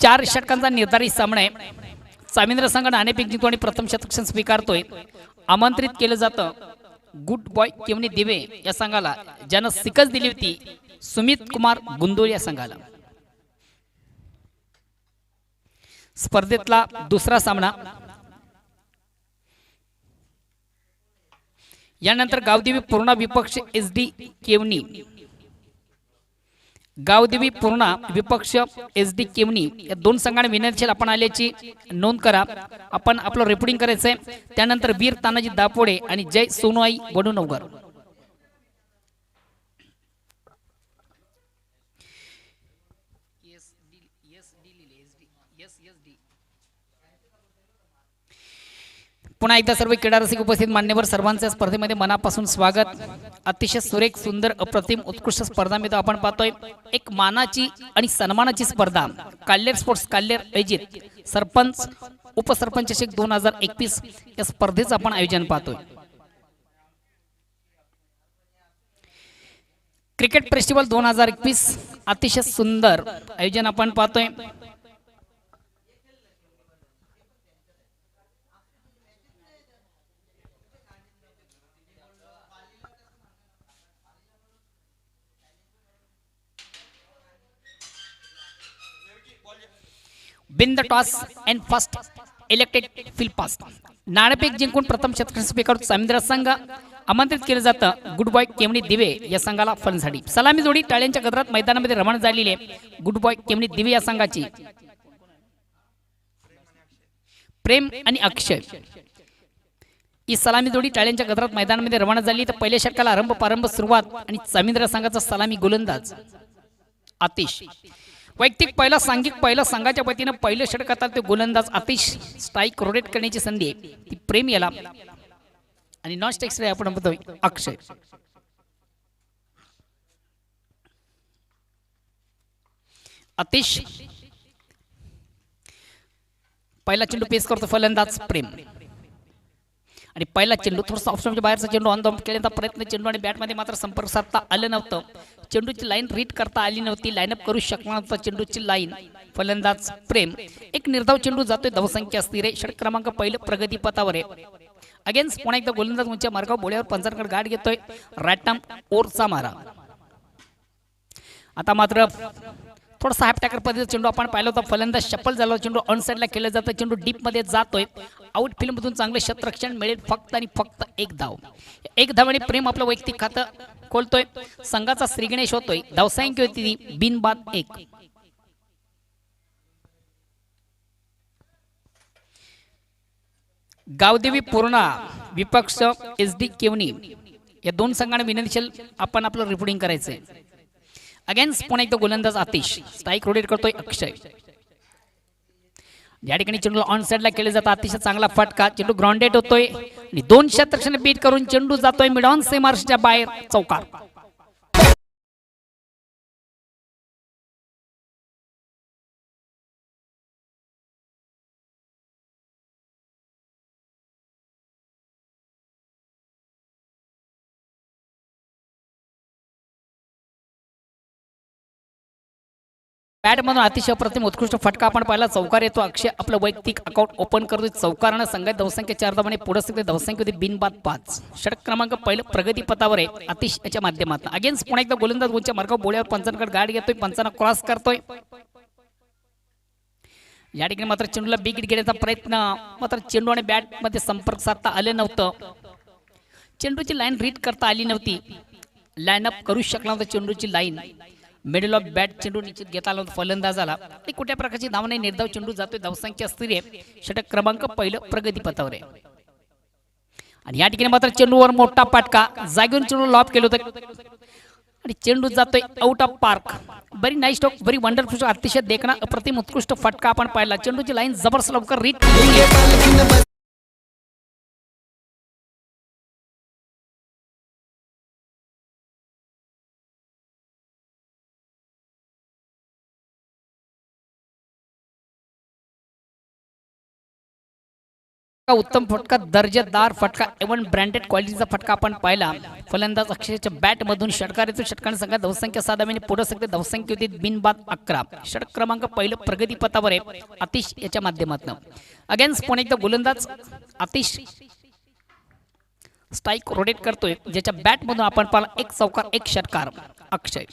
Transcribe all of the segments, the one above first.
4 षटकांचा निर्धारित सामना आहे. सामिंद्र संघ नाणेफेक जिंकतो आणि प्रथम शतक स्वीकारतोय. आमंत्रित केलं जातं गुड बॉय केवनी दिवे या संघाला, ज्यानं सिकस दिली होती सुमित कुमार गुंदोल या संघाला. स्पर्धेतला दुसरा सामना. यानंतर गावदेवी पूर्णा विपक्ष SD केवनी. गावदेवी पूर्णा विपक्ष SD केवनी या दोन संघांना विनंती आपण आल्याची नोंद करा. आपण आपलं रिपोर्टिंग करायचंय. त्यानंतर वीर तानाजी दापोडे आणि जय सोनोई वडूनवगर. पुन्हा एकदा सर्व क्रीडा रसिक उपस्थित मान्यवर सर्वांचे स्पर्धेमध्ये मनापासून स्वागत. अतिशय सुरेख सुंदर अप्रतिम उत्कृष्ट स्पर्धा मित्र आपण पाहतोय. एक मानाची आणि सन्मानाची स्पर्धा काल्हेर स्पोर्ट्स काल्हेर आयोजित सरपंच उपसरपंच चषक 2021 या स्पर्धेचं आपण आयोजन पाहतोय. क्रिकेट फेस्टिवल 2021 अतिशय सुंदर आयोजन आपण पाहतोय. Been the toss and first elected field pass. नाणेफेक जिंकून प्रथम शतक स्वीकारतो सामिंद्र संघ. आमंत्रित केलं जातं गुड बॉय केवनी दिवे या संघाला फलंदाजी. सलामी जोडी टाळ्यांच्या गजरात मैदानामध्ये रवाना झालेली आहे. गुड बॉय केवनी दिवे या संघाची प्रेम आणि अक्षय ही सलामी जोडी टाळ्यांच्या गजरात मैदानामध्ये रवाना झाली. तर पहिल्या षटकाला आरंभ प्रारंभ सुरुवात आणि सामिंद्र संघाचा सलामी गोलंदाज आतिश. वैयक्तिक पहिला सांघिक पहिला संघाच्या वतीनं पहिलं षटकात ते गोलंदाज आतिश स्ट्राईक रोटेट करण्याची संधी आहे ती प्रेम याला आणि नॉन स्ट्राईक स्ट्राईक आपण म्हणतोय अक्षय. आतिश पहिला चेंडू पेस करतो फलंदाज प्रेम आणि पहिला चेंडू थोडासा ऑप्शनच्या बाहेरचा चेंडू ऑन द केल्याचा प्रयत्न चेंडू आणि बॅटमध्ये मात्र संपर्क साधता आलं नव्हतं. चेंडूची लाईन रीड करता आली नव्हती. लाईनअप करू शकणार नव्हता चेंडूची लाईन. फलंदाज प्रेम एक निर्धाव चेंडू जातोय धावसंख्या स्थिर आहे. षटक क्रमांक पहिलं प्रगतीपथावर आहे. अगेन्स्ट पुन्हा एकदा गोलंदाज उंच्या मार्गावर बोळ्यावर पंचांकडे गाठ घेतोय. रॅटम ओरचा मारा. आता मात्र थोडासा हाफ टॅकर पद्धतीचा चेंडू आपण पाहिला होता. फलंदाज शफल झाला. चेंडू ऑन साईडला केलं जातं. चेंडू डीप मध्ये जातोय. आउट फील्ड मधून चांगले क्षेत्ररक्षण मिळेल फक्त आणि फक्त एक धाव. एक धाव आणि प्रेम आपलं वैयक्तिक खातं खोलतोय. संघाचा श्रीगणेश होतोय. धावसंख्या होती बिनबाद 1. गावदेवी पूर्णा विपक्ष SD केवनी या दोन संघांना विनंती आपण आपलं रिपोर्टिंग करायचंय. अगेन्स्ट पुन्हा एकदा गोलंदाज आतिश स्ट्राईक रोटेट करतोय अक्षय. या ठिकाणी चेंडू ऑन साईडला केले जातं. अतिशय चांगला फटका. चेंडू ग्राउंडेड होतोय आणि 2 क्षेत्ररक्षण बीट करून चेंडू जातोय मिड ऑन सीमारेषेच्या बाहेर चौकार. बॅटमधून अतिशय अप्रतिम उत्कृष्ट फटका आपण पाहिला. चौकार येतो. अक्षय आपलं वैयक्तिक अकाउंट ओपन करतोय. चौकारानं संघात धावसंख्या 4 धावांनी पुढे सगळे धावसंख्या होती बिनबाद 5. षटक क्रमांक पहिलं प्रगतीपथावर आहे आतिश याच्या माध्यमातून. अगेन्स्ट पुन्हा एकदा गोलंदाज उंच्या मार्गावर बोळ्यावर पंचांकडे गाठ घेतोय. पंचांना क्रॉस करतोय. या ठिकाणी मात्र चेंडूला बिग हिट घेण्याचा प्रयत्न मात्र चेंडू आणि बॅट मध्ये संपर्क साधता आले नव्हतं. चेंडूची लाईन रीड करता आली नव्हती. लाईनअप करू शकला नव्हता चेंडूची लाईन. मिडल ऑफ बॅट चेंडू निश्चित घेता आला फलंदाजाला. ते कुठल्या प्रकारची धाव नाही. निर्धाव चेंडू जातोय. धावसंख्या स्थिर आहे. षटक क्रमांक पहिलं प्रगतीपथावर आहे. आणि या ठिकाणी मात्र चेंडूवर मोठा पाटका जागेवरून चेंडू लॉब केलं होतं आणि चेंडू जातोय out of park. Very nice stroke. Very wonderful. अतिशय देखणा अप्रतिम उत्कृष्ट फटका आपण पाहिला. चेंडूची लाईन जबरदस्त लवकर रीड उत्तम फटका, दर्जेदार फटका, एवन ब्रँडेड क्वालिटीचा फटका आपण पाहिला. फलंदाज अक्षयच्या बॅट मधून षटकार येतो. षटकाने संघात धावसंख्या 7 आणि पुढे सगळे धावसंख्या होती बिनबाद 11. षटक क्रमांक पहिलं प्रगती पथावर आहे आतिश याच्या माध्यमातून. अगेन्स्ट पुणे एकदा गोलंदाज आतिश स्ट्राइक रोटेट करतोय, ज्याच्या बॅट मधून आपण पाहिला एक चौकार एक षटकार. अक्षय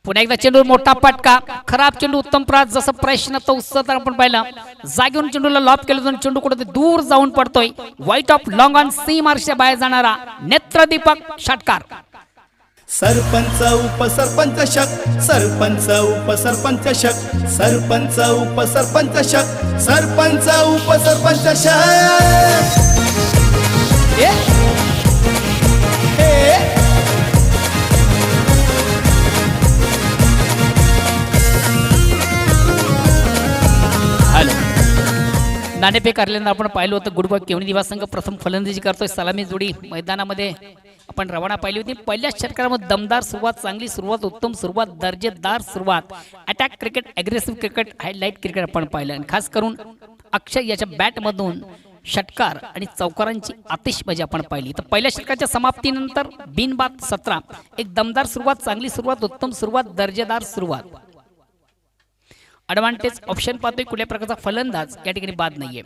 पुन्हा एकदा चेंडू मोठा फटका, खराब चेंडू उत्तम प्रास. जसं प्रश्न तो उत्साह आपण पाहिला, जागेवरून चेंडूला लॉप केलं तर चेंडू कुठे दूर जाऊन पडतोय. व्हाईट ऑफ लॉंग ऑन सी मार्शच्या बाहेर जाणारा नेत्रदीपक षटकार. सरपंच उपसरपंच शक, सरपंच उपसरपंच शक, सरपंच उपसरपंच शक, सरपंच उपसरपंच शक. नाणेफेक हरल्यानं आपण पाहिलं होतं. गुडबॉय केवणी दिवा संघ प्रथम फलंदाजी करतोय. सलामी जोडी मैदानामध्ये आपण रवाना पाहिली होती. पहिल्या षटकामध्ये दमदार सुरुवात, चांगली सुरुवात, उत्तम सुरुवात, दर्जेदार सुरुवात, attack cricket, aggressive cricket, highlight cricket आपण पाहिलं. आणि खास करून अक्षय याच्या बॅट मधून षटकार आणि चौकारांची आतिषबाजी आपण पाहिली. तर पहिल्या षटकाच्या समाप्तीनंतर बिनबाद 17. एक दमदार सुरुवात, चांगली सुरुवात, उत्तम सुरुवात, दर्जेदार सुरुवात. ॲडव्हान्टेज ऑप्शन पाहतोय, कुठल्या प्रकारचा फलंदाज या ठिकाणी बाद नाहीये.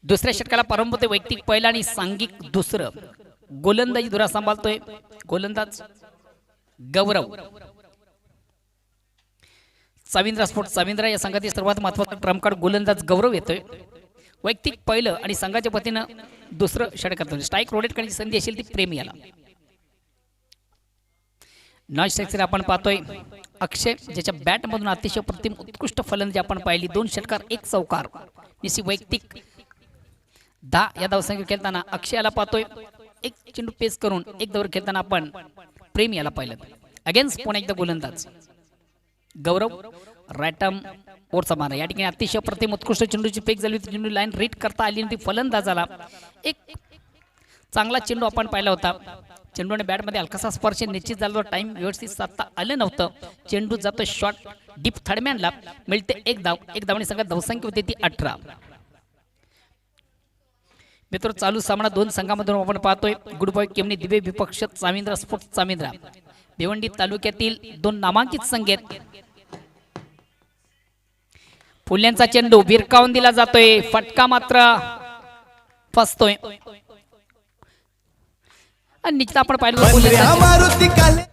दुसऱ्या षटकाला प्रारंभ होतोय. वैयक्तिक पहिला आणि सांघिक दुसरं. गोलंदाजी धुरा सांभाळतोय गोलंदाज गौरव. चाविंद्रा स्पोर्ट्स चाविंद्रा या संघातील सर्वात महत्त्वाचा ट्रम्प कार्ड गोलंदाज गौरव येतोय. वैयक्तिक पहिलं आणि संघाच्या वतीनं दुसरं षटकार. स्ट्राईक रोटेट करण्याची संधी असेल ती प्रेमी याला. नॉन स्ट्राईकचे आपण पाहतोय अक्षय, ज्याच्या बॅट मधून अतिशय प्रतिम उत्कृष्ट फलंदाजी आपण पाहिली. 2 षटकार 1 चौकार. निश्चित वैयक्तिक 10 या धावसंख्या खेळताना अक्षय याला पाहतोय. एक चेंडू पेस करून एक धावर खेळताना आपण प्रेमी याला पाहिलं. अगेन्स्ट पुन्हा एकदा गोलंदाज गौरव. रॅटम ओरचा मारा. या ठिकाणी अतिशय प्रतिम उत्कृष्ट चेंडूची पेक झाली होती. चेंडू लाईन रीड करता आली नव्हती. फलंदाजाला एक चांगला चेंडू आपण पाहिला होता. चेंडूने बॅटमध्ये हलकासा स्पर्श निश्चित झाला. टाइम व्यवस्थित साधता आलं नव्हतं. चेंडू जातो शॉट डीप थर्डमॅनला. मिळते एक धाव. एक धावणी संघात धावसंख्या होती ती 18. मित्र चालू सामना 2 संघांमधून आपण पाहतोय. गुडबॉय केमनी दिवे विपक्ष चाविंद्रा स्पोर्ट्स चाविंद्रा. भिवंडी तालुक्यातील 2 नामांकित संघ आहेत. फुल्यांचा चेंडू भिरकावून दिला जातोय. फटका मात्र फसतोय. आणि निश्चित आपण पाहिलं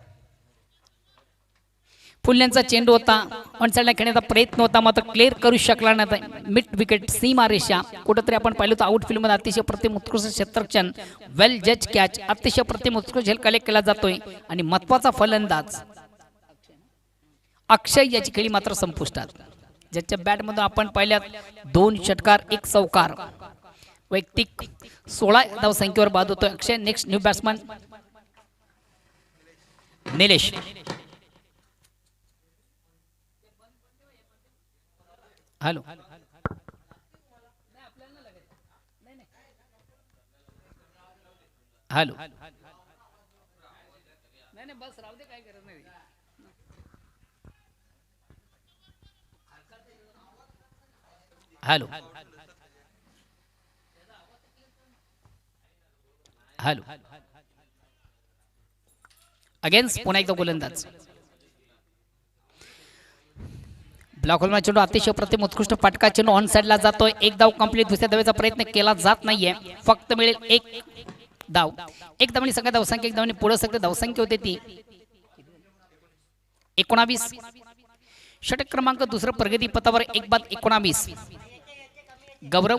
फुल्यांचा चेंडू होता. ऑनसाइडला खेळण्याचा प्रयत्न होता, मात्र क्लिअर करू शकला नाही. मिड विकेट सीमा रेषा कुठेतरी आपण पाहिलं होतं. आउटफील्ड मध्ये अतिशय प्रतिम उत्कृष्ट क्षेत्ररक्षण, वेल जज कॅच, अतिशय प्रतिम उत्कृष्ट झेल कलेक्ट केला जातोय. आणि महत्वाचा फलंदाज अक्षय याची खेळी मात्र संपुष्टात. ज्याच्या बॅट मधून आपण पाहिल्यात 2 षटकार 1 चौकार. वैयक्तिक 16 धावसंख्येवर बाद होतोय Akshay. Next new batsman Nilesh. Hello hello बस राहू दे, काय करत नाही. हॅलो हॅलो अगेन्स्ट पुन्हा एकदा गोलंदाज ब्लॉक होलमा चेंडू अतिशय प्रतिम उत्कृष्ट फटका. चेंडू ऑन साइडला जातोय. एक धाव कंप्लीट. दुसऱ्या धावेचा प्रयत्न केला जात नाहीये. फक्त मिळेल एक धाव. एक धावणी संघात धावसंख्या, एक धावणी पुढे सगळे धावसंख्या होते ती 19. षटक क्रमांक दुसरं प्रगती पथावर 1-19. गौरव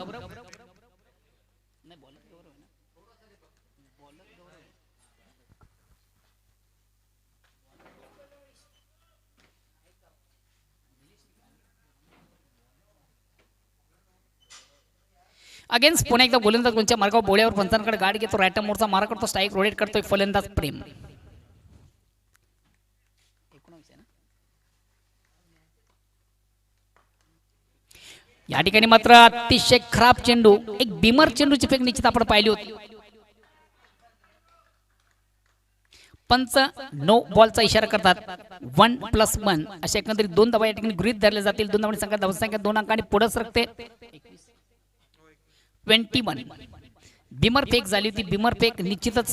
अगेन्स्ट पुन्हा एकदा गोलंदाज कोणच्या मार्गावर बोळ्यावर पंचांकडे गाडी घेतो. रॅटम मोरचा मारा करतो. स्ट्राईक रोटेट करतोय फलंदाज प्रेम. या ठिकाणी मात्र अतिशय खराब चेंडू. एक बिमर चेंडूची फेक निश्चित आपण पाहिली होती. पंच नो बॉलचा इशारा करतात. 1+1 अशा एकंदरीत 2 धावा या ठिकाणी गृहीत धरले जातील. 2 धावांची संख्या धावसंख्या 2 अंकांनी पुढे सरकते. 21 बिमर फेक झाली होती. बिमर फेक निश्चितच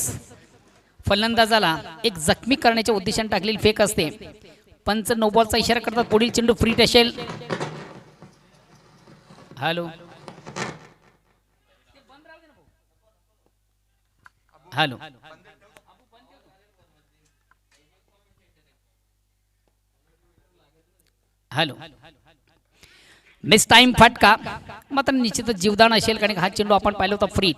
फलंदाजाला एक जखमी करण्याच्या उद्देशाने टाकलेली फेक असते. पंच नो बॉलचा इशारा करतात. पुढील चेंडू फ्री असेल. Hello hello hello miss time फटका मात्र निश्चितच जीवदान असेल कारण हा चेंडू आपण पाहिला होता फ्री.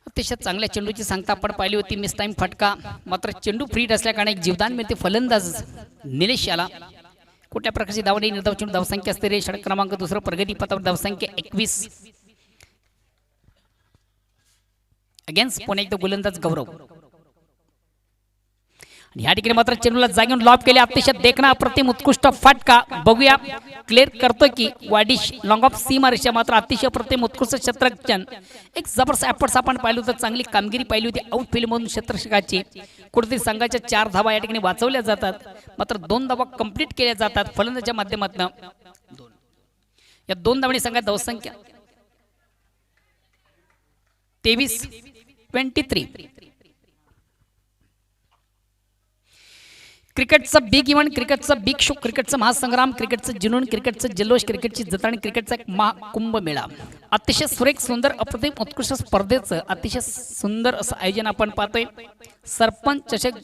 अतिशय चांगल्या चेंडूची सांगता आपण पाहिली होती. मिस टाइम फटका मात्र चेंडू फ्री असल्या कारण एक जीवदान मिळते फलंदाज निलेश याला. कुठल्या प्रकारची धावणे निर्धाव चेंडू धावसंख्या असते. षटक क्रमांक दुसरा प्रगती पथावर धावसंख्या 21. अगेन्स्ट पुन्हा एकदा गोलंदाज गौरव. या ठिकाणी मात्र चेंडूला जागेऊन लॉब केले. अतिशय देखणा अप्रतिम उत्कृष्ट फटका. बघूया क्लिअर करतो की वाडिश लॉंग ऑफ सीमारेषा मात्र अतिशय अप्रतिम उत्कृष्ट क्षेत्ररक्षण. एक जबरदस्त एफर्ट्स आपण पाहिलं होतं. चांगली कामगिरी पाहिली होती आउटफील्ड मधून क्षेत्ररक्षकाची. कुठेतरी संघाच्या 4 धावा या ठिकाणी वाचवल्या जातात मात्र 2 धावा कंप्लीट केल्या जातात फलंदाजाच्या माध्यमातून. या 2 धावांनी संघात धावसंख्या 23. क्रिकेटचं बिग इव्हेंट, क्रिकेटचा बिग शो, क्रिकेटचा महासंग्राम, क्रिकेटचं जुनून, क्रिकेटचं जल्लोष, क्रिकेटची जत्रा, क्रिकेटचा एक महाकुंभ मेळा. अतिशय सुरेख सुंदर अप्रतिम उत्कृष्ट स्पर्धेचं अतिशय सुंदर असं आयोजन आपण पाहतोय. सरपंच चषक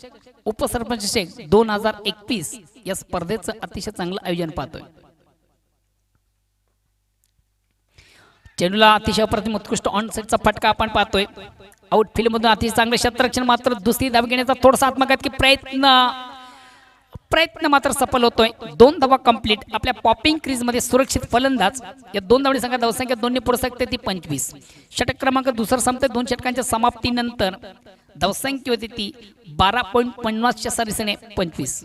उपसरपंच चषक 2021 या स्पर्धेचं अतिशय चांगलं आयोजन पाहतोय. चेंडूला अतिशय अप्रतिम उत्कृष्ट ऑन सेटचा फटका आपण पाहतोय. आउटफील्ड मधून अतिशय चांगलं क्षेत्ररक्षण मात्र दुसरी धाव घेण्याचा थोडासा आत्मघातकी प्रयत्न मात्र सफल होतोय. 2 धावा कंप्लीट. आपल्या पॉपिंग क्रीज मध्ये सुरक्षित फलंदाज. या 2 धावांची संख्या धावसंख्या 2 पुढे सरकते ती 25. षटक क्रमांक दुसरा संपते. 2 षटकांच्या समाप्तीनंतर धावसंख्या होती ती 12.50 च्या सरीसने 25.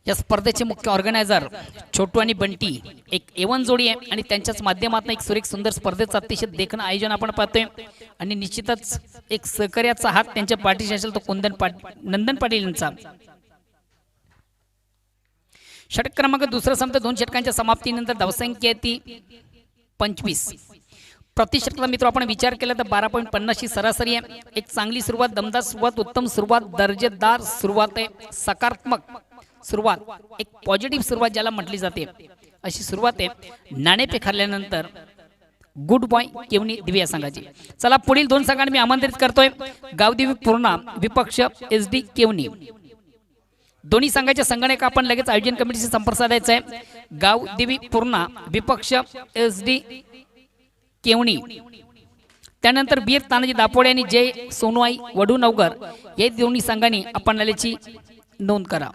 या स्पर्धेचे मुख्य ऑर्गनायझर छोटू आणि बंटी एक एवन जोडी आहे आणि त्यांच्याच माध्यमातून एक सुरेख सुंदर स्पर्धेचं अतिशय देखणं आयोजन आपण पाहतोय. आणि निश्चितच एक सहकार्याचा हात त्यांच्या पाठीशी असेल तो नंदन पाटील यांचा. षटक क्रमांक दुसरा संपत 2 षटकांच्या समाप्तीनंतर धावसंख्या ती 25. प्रति षटकाचा मित्र आपण विचार केला तर 12.50 ही सरासरी आहे. एक चांगली सुरुवात, दमदार सुरुवात, उत्तम सुरुवात, दर्जेदार सुरुवात आहे. सकारात्मक सुरुवात, एक पॉझिटिव्ह सुरुवात ज्याला म्हटली जाते अशी सुरुवात आहे. नाणेफेक हरल्यानंतर गुड बॉय केवनी दिवे या संघाची. चला पुढील 2 संघांना मी आमंत्रित करतोय. गावदेवी पूर्णा विपक्ष SD केवनी. दोन्ही संघाच्या संघटक आपण लगेच आयोजन कमिटीशी संपर्क साधायचा आहे. गावदेवी पूर्णा विपक्ष SD केवनी. त्यानंतर बीर तानाजी दापोडे आणि जय सोनवाई वडूनवगर या दोन्ही संघांनी आपण आल्याची नोंद करा.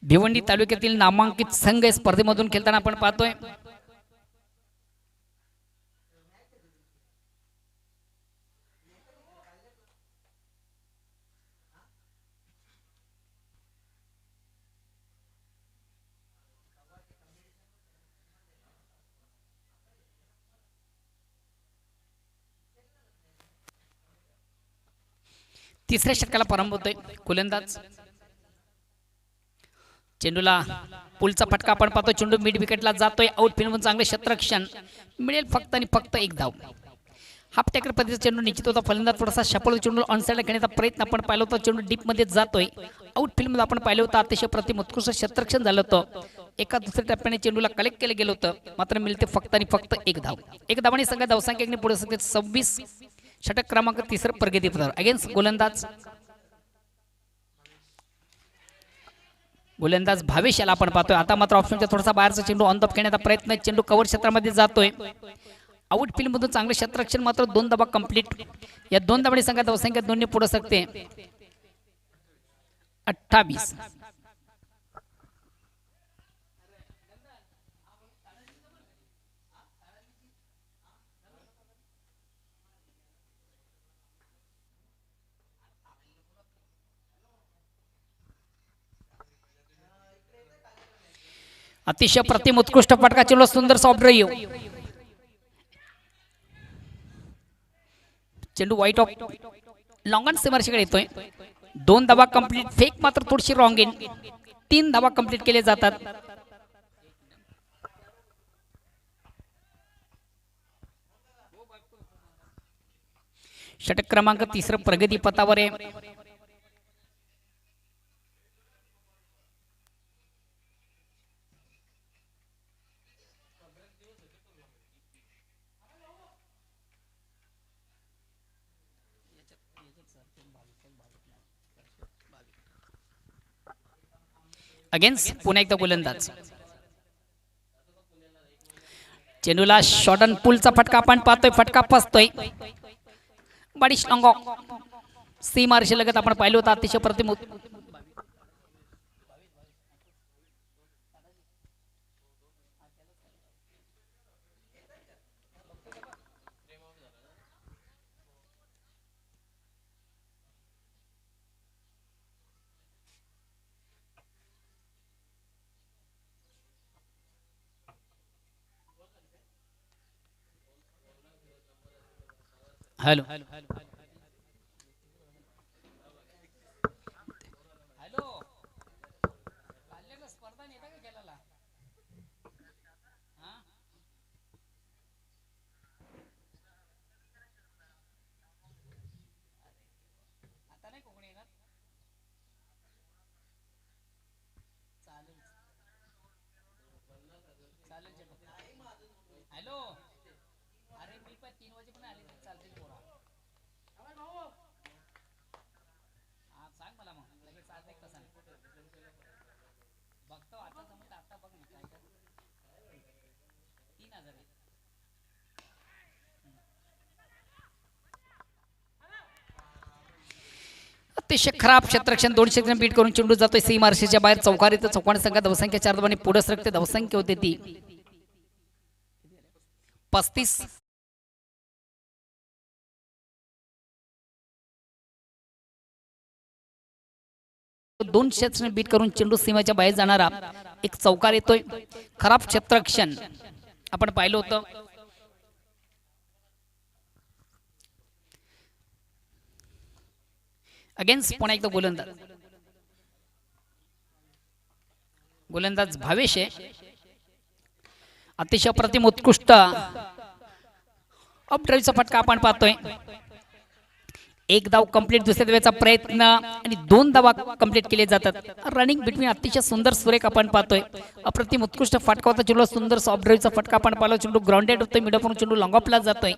भिवंडी तालुक्यातील नामांकित संघ स्पर्धेमधून खेळताना आपण पाहतोय. तिसऱ्या षटकाला प्रारंभ होतोय. गोलंदाज चेंडूला पुलचा फटका आपण पाहतो. चेंडू मिड विकेटला जातोय. आउटफील्ड मधून चांगले क्षेत्ररक्षण मिळेल फक्त आणि फक्त 1 धाव. हाफ टॅकल पद्धतीचा चेंडू निश्चित होता. फलंदाज थोडासा शपल चेंडू ऑन साइडला घेण्याचा प्रयत्न आपण पाहिला होता. चेंडू डीप मध्ये जातोय. आउटफील्ड मध्ये आपण पाहिलं होतं अतिशय प्रतिम उत्कृष्ट क्षेत्ररक्षण झालं होतं. एका दुसऱ्या टप्प्याने चेंडूला कलेक्ट केलं गेलं होतं मात्र मिळते फक्त आणि फक्त 1 धाव. 1 धावाने संघ धावसंख्या पुढे सरकते 26. षटक क्रमांक 3 प्रगती पथावर. अगेन्स्ट गोलंदाज भावेश याला आपण पाहतोय. आता मात्र ऑप्शनच्या थोडासा बाहेरचा चेंडू ऑन द घेण्याचा प्रयत्न. चेंडू कव्हर क्षेत्रामध्ये जातोय. आउटफील्ड मधून चांगले क्षेत्ररक्षण मात्र 2 धावा कंप्लीट. या 2 धावांनी संघात धावसंख्या 2 पुढे सरकते 28. अतिशय प्रतिम उत्कृष्ट फटका चेंडू सुंदर सॉफ्ट ड्राईव्ह. चेंडू वाईट ऑफ लॉंग ऑन सीमारेषेकडे येतोय. 2 धावा कंप्लीट. फेक मात्र थोडीशी रॉंग इन. 3 धावा कंप्लीट केले जातात. षटक क्रमांक 3 प्रगती पथावर आहे. अगेन्स्ट पुन्हा एकदा गोलंदाज. चेंडूला शॉर्ट अँड पुलचा फटका आपण पाहतोय. फटका फसतोय. बडीश लॉंग सीमारेषे लगत आपण पाहिलं होतं. अतिशय प्रतिम. Hello hello. अरे मी पण 3 वाजे पण आले तर चालते पोरा. हा सांग मला मग लगेच आज एक कसा बघतो आता जमत आता बघ ना काय काय 3000 आहे. अतिशय खराब क्षेत्ररक्षण 200 ग्रॅम बीट करून चेंडू जातोय सीमारेषेच्या बाहेर. चौकार इथं चौकोनी संघात धावसंख्या 4 धावांनी पुढे सरकते. धावसंख्या होते ती 35. दोन क्षेत्र बीट करून चेंडू सीमेच्या बाहेर जाणारा एक चौकार येतोय. खराब क्षेत्ररक्षण आपण पाहिलं होतं. अगेन्स्ट पुन्हा एकदा गोलंदाज. गोलंदाज भावेश आहे. अतिशय प्रतिम उत्कृष्ट अपड्राईव्हचा फटका आपण पाहतोय. 1 धाव कंप्लीट. दुसऱ्या धावेचा प्रयत्न आणि 2 धावा कंप्लीट केले जातात. रनिंग बिटवीन अतिशय सुंदर सुरेख आपण पाहतोय. अप्रतिम उत्कृष्ट फटका होता. चेंडू सुंदर सॉफ्ट ड्राईव्हचा फटका आपण पाहिला. चेंडू ग्राउंडेड होतोय. मिडपवरून चेंडू लॉंग ऑफला जातोय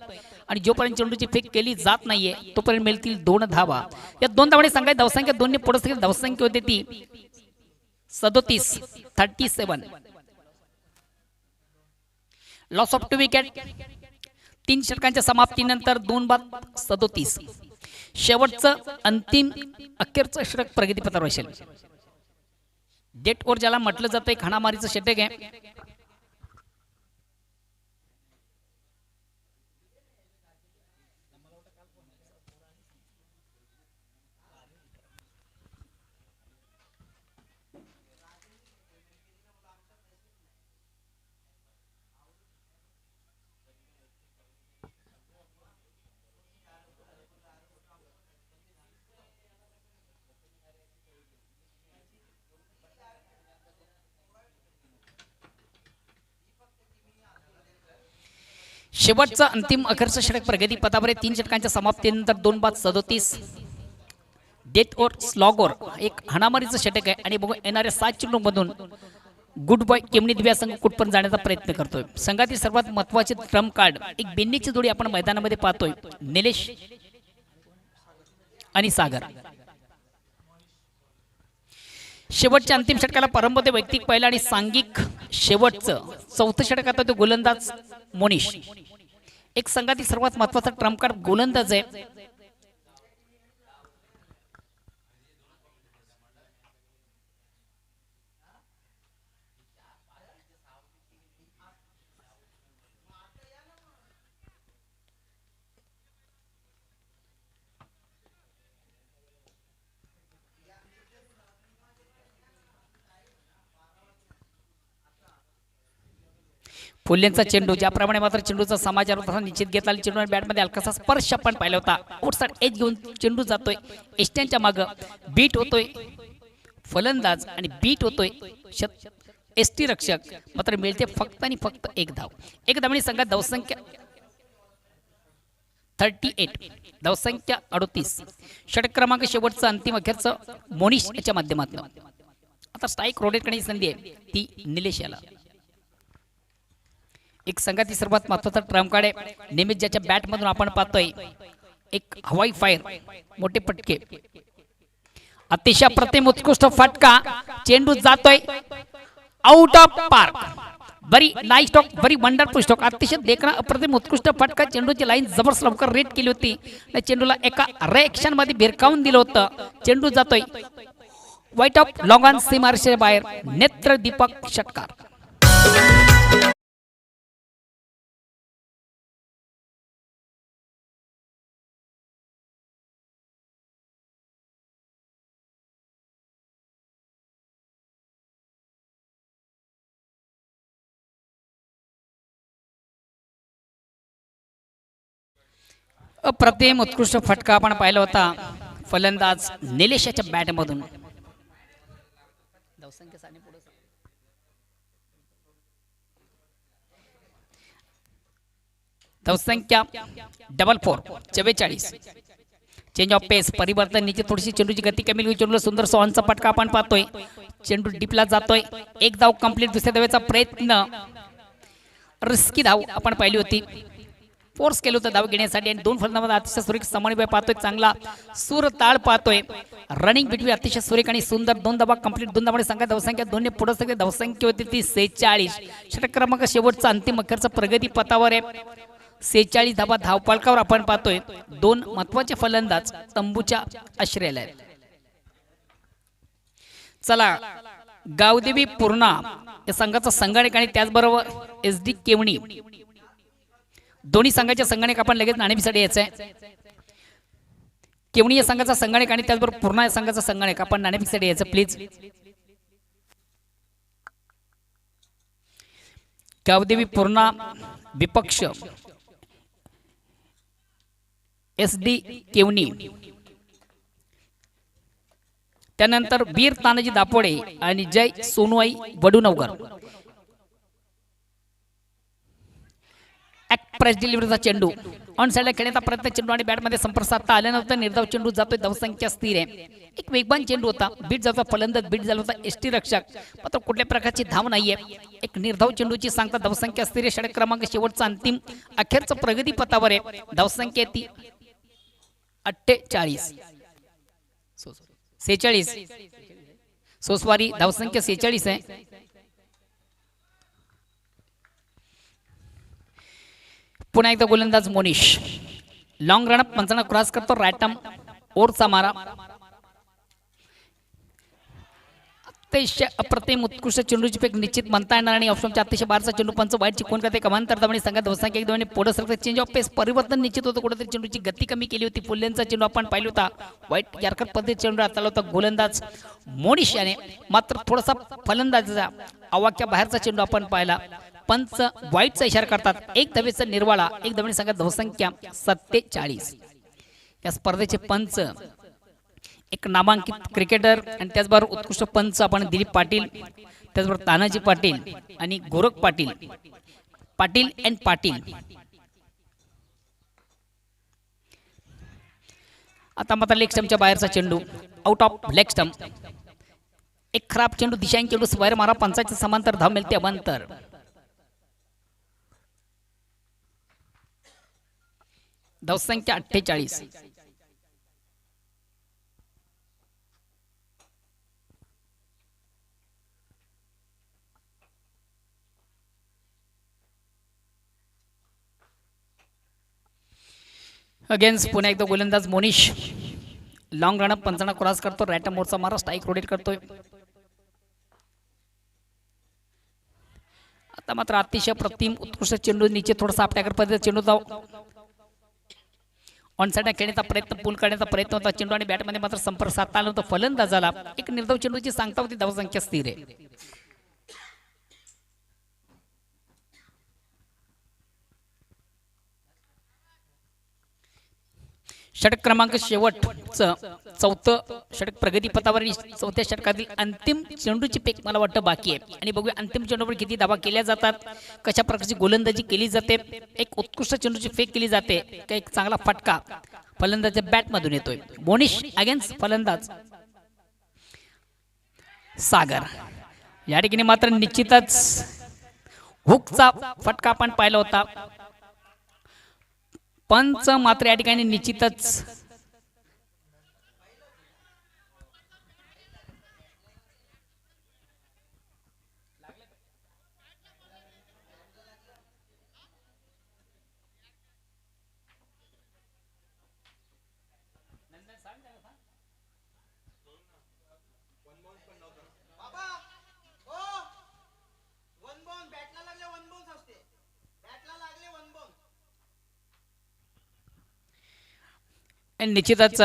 आणि जोपर्यंत चेंडूची फेक केली जात नाहीये तोपर्यंत मिळतील 2 धावा. या 2 धावांनी सांगाय धावसंख्या 2 ने पुढे धावसंख्या होते ती 37. Loss of 2 wicket. 3 षटकांच्या समाप्तीनंतर 2 बाद 37. शेवटचं अंतिम अखेरचं षटक प्रगतीपथावर असेल. डेट ओव्हर ज्याला म्हटलं जातं एक हाणामारीचं षटक आहे. शेवटचा अंतिम अखेरचं षटक प्रगती पथावर 3 षटकांच्या समाप्तीनंतर 2 बाद 37. डेथ ओर स्लॉग ओर एक हाणामारीचं षटक आहे आणि बघू येणाऱ्या 7 चेंडूंमधून गुड बॉय केमनी दिव्या संघ कुठपर्यंत जाण्याचा प्रयत्न करतोय. संघातील सर्वात महत्त्वाचे ट्रम्प कार्ड एक बेन्नीची जोडी आपण मैदानामध्ये पाहतोय. निलेश आणि सागर. शेवटच्या अंतिम षटकाला प्रारंभ होते वैयक्तिक पहिला आणि सांघिक शेवटचं 4थं षटक आता तो गोलंदाज मोनिश. एक संघातील सर्वात महत्त्वाचा ट्रम्प कार्ड गोलंदाज आहे. फुल्यांचा चेंडू ज्याप्रमाणे मात्र चेंडूचा समाचार होता निश्चित घेतला चेंडू आणि बॅटमध्ये हलकासा स्पर्श आपण पाहिला होता आउटसाइड एज घेऊन चेंडू जातोय एस्टनच्या मागे बीट होतोय फलंदाज आणि बीट होतोय एसटी रक्षक मात्र मिळते फक्त आणि फक्त एक धावणी संघात धावसंख्या 38 धावसंख्या 38 षटक क्रमांक शेवटचं अंतिम अखेरचं मोनिश याच्या माध्यमातून आता स्ट्राईक रोटेट करण्याची संधी आहे ती निलेश याला एक संघातील सर्वात महत्वाचा ट्रम्प कार्ड आहे नेहमीच ज्याच्या बॅट मधून आपण पाहतोय एक हवाई फायर मोठे फटके अतिशय प्रतिम उत्कृष्ट फटका चेंडू जातोय out of park very nice stock very wonderful stock अतिशय देखणा अप्रतिम उत्कृष्ट फटका चेंडूची लाईन जबरदस्त लवकर रेट केली होती आणि चेंडूला एका रिएक्शन मध्ये भिरकावून दिलं होतं चेंडू जातोय वाईट ऑफ लॉंग ऑन सीमारेषे बाहेर नेत्र दीपक षटकार अप्रतिम उत्कृष्ट फटका आपण पाहिला होता फलंदाज निलेशाच्या बॅट मधून धावसंख्या 44 चेंज ऑफ पेस परिवर्तन नीचे थोडीशी चेंडूची गती कमी होईल चेंडूला सुंदर सॉनचा फटका आपण पाहतोय चेंडू डिपला जातोय एक धाव कंप्लीट दुसऱ्या धावेचा प्रयत्न रिस्की धाव आपण पाहिली होती फोर्स केलं होतं धाव घेण्यासाठी आणि दोन फलंदाज अतिशय सुरेख समन्वय पाहतोय चांगला सूर ताळ पाहतोय रनिंग बिटवीन अतिशय सुरेख आणि सुंदर दोन धावा कंप्लीट दोन धावांनी संख्या धावसंख्या दोन्ही पुढे सगळे धावसंख्या होती ती 46 षटक क्रमांक शेवटचा अंतिम अखेरचा प्रगती पथावर आहे 46 धावा धावपळकावर आपण पाहतोय दोन महत्वाचे फलंदाज तंबूच्या आश्रयाला आहेत चला गावदेवी पूर्णा या संघाचा संगणक आणि त्याचबरोबर SD केवणी दोन्ही संघाच्या संगणक आपण लगेच नाणेफीसाठी यायचं आहे केवणी या संघाचा संगणक आणि त्याचबरोबर पूर्णा या संघाचा संगणक आपण नाणेफीसाठी यायचं प्लीज गावदेवी पूर्णा विपक्ष SD केवणी त्यानंतर वीर तानाजी दापोडे आणि जय सोनूआई वडुनवगर प्रेस डिलिव्हरीचा चेंडू ऑन साइडला खेळण्याचा प्रयत्न चेंडू आणि बॅटमध्ये संपर्क साधता आल्यानंतर निर्धाव चेंडू जातोय धावसंख्या स्थिर आहे एक वेगवान चेंडू होता बीट जातो फलंदाज बीट झाला होता एसटी रक्षक मात्र कुठल्या प्रकारची धाव नाहीये एक निर्धाव चेंडूची सांगता धावसंख्या स्थिर आहे षटक क्रमांक शेवटचा अंतिम अखेरचं प्रगती पथावर आहे धावसंख्या ती 46 सोसवारी धावसंख्या 46 आहे पुन्हा एकदा गोलंदाज मोनिश लॉंग रन अप पंचांना क्रॉस करतो रायटम ओरचा मारा अतिशय अप्रतिम उत्कृष्ट चेंडूची फेक निश्चित म्हणता येणार आणि ऑप्शनच्या अतिशय बारचा चेंडू पंच वाईट चिकवून करते कमांतर दाबणी संघात धावसंख्या एक दोन पुढे सरकते चेंज ऑफ पेस परिवर्तन निश्चित होतं कुठेतरी चेंडूची गती कमी केली होती फुल्यांचा चेंडू आपण पाहिला होता वाईट यारकर पद्धतीचा चेंडू हाताळला होता गोलंदाज मोनिश याने मात्र थोडासा फलंदाजाचा आवाक्या बाहेरचा चेंडू आपण पाहिला पंच वाईटचा इशारा करतात एक धावेचा निर्वाळा एक धावणी संघात धावसंख्या 47 या स्पर्धेचे पंच एक नामांकित क्रिकेटर आणि त्याचबरोबर उत्कृष्ट पंच आपण दिलीप पाटील त्याचबरोबर तानाजी पाटील आणि गोरख पाटील पाटील अँड पाटील आता मात्र लेग स्टंपच्या बाहेरचा चेंडू आउट ऑफ लेग स्टंप एक खराब चेंडू दिशाहीन चेंडू बाहेर मारा पंचाच्या समांतर धाव मिळते अवांतर धावसंख्या 48 अगेन्स्ट पुन्हा एकदा गोलंदाज मोनिश लॉंग रन अप पंचांना क्रॉस करतो राईट मोरचा मारा स्ट्राइक रोटेट करतोय आता मात्र अतिशय प्रतिम उत्कृष्ट चेंडू नीचे थोडासा आपल्याकडे पद्धतीचा चेंडू जाऊ ऑन साइड खेळण्याचा प्रयत्न पूल करण्याचा प्रयत्न होता चेंडू आणि बॅटमध्ये मात्र संपर्क साधता आला होता फलंदाजाला एक निर्धाव चेंडूची सांगता होती धावसंख्या स्थिर आहे षटक क्रमांक शेवटचं चौथं षटक प्रगतीपथावर चौथ्या षटकातील अंतिम चेंडूची पेक मला वाटतं बाकी आहे आणि बघूया अंतिम चेंडूवर किती धावा केल्या जातात, कशा प्रकारची गोलंदाजी केली जाते, एक उत्कृष्ट चेंडूची फेक केली जाते का एक चांगला फटका फलंदाजच्या बॅट मधून येतोय. मोनिश अगेन्स्ट फलंदाज सागर. या ठिकाणी मात्र निश्चितच हुकचा फटका आपण पाहिला होता. पंच मात्र या ठिकाणी निश्चितच निश्चितच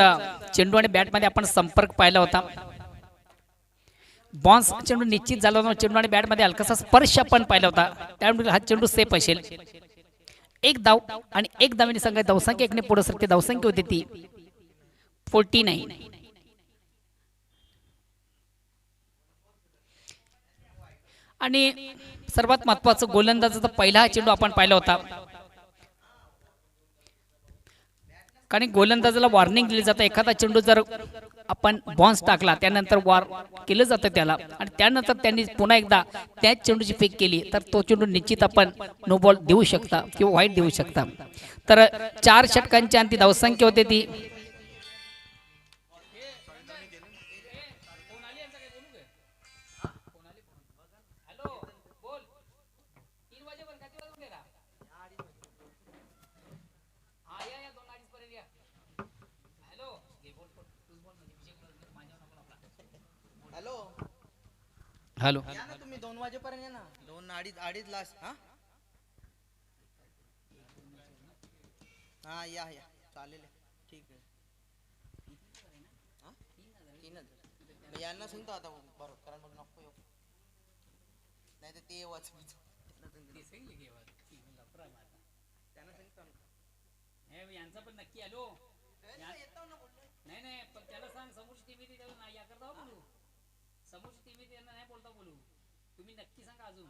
चेंडू आणि बॅटमध्ये आपण संपर्क पाहिला होता. बॉन्स चेंडू निश्चित झाला होता. चेंडू आणि बॅटमध्ये हलकासा स्पर्श आपण पाहिला होता. त्यामुळे हा चेंडू सेफ असेल. एक धाव आणि एक धावेने संघ धावसंख्या एकने पुढे सरते. धावसंख्या होती ती 49. आणि सर्वात महत्वाचं गोलंदाजाचा पहिला चेंडू आपण पाहिला होता. कारण गोलंदाजाला वॉर्निंग दिली जाते. एखादा चेंडू जर आपण बॉन्स टाकला त्यानंतर वार केलं जातं त्याला आणि त्यानंतर त्यांनी पुन्हा एकदा त्याच चेंडूची फेक केली तर तो चेंडू निश्चित आपण नो बॉल देऊ शकता किंवा वाईट देऊ शकता. तर 4 षटकांची अंती धावसंख्या होते ती हॅलो या ना तुम्ही 2 वाजेपर्यंत या ना. 2 अडीच लास्ट. हा या चालेल ठीक आहे. 3,000 यांना सांगतो आता बरोबर कारण मग नको येऊ नाही तर ते वाच यांचा पण नक्की. हॅलो नाही नाही पण त्याला सांग समोरची टीव्ही नाही या करता बोलू. समोरची टीव्ही त्यांना नाही बोलता बोलू. तुम्ही नक्की सांगा अजून.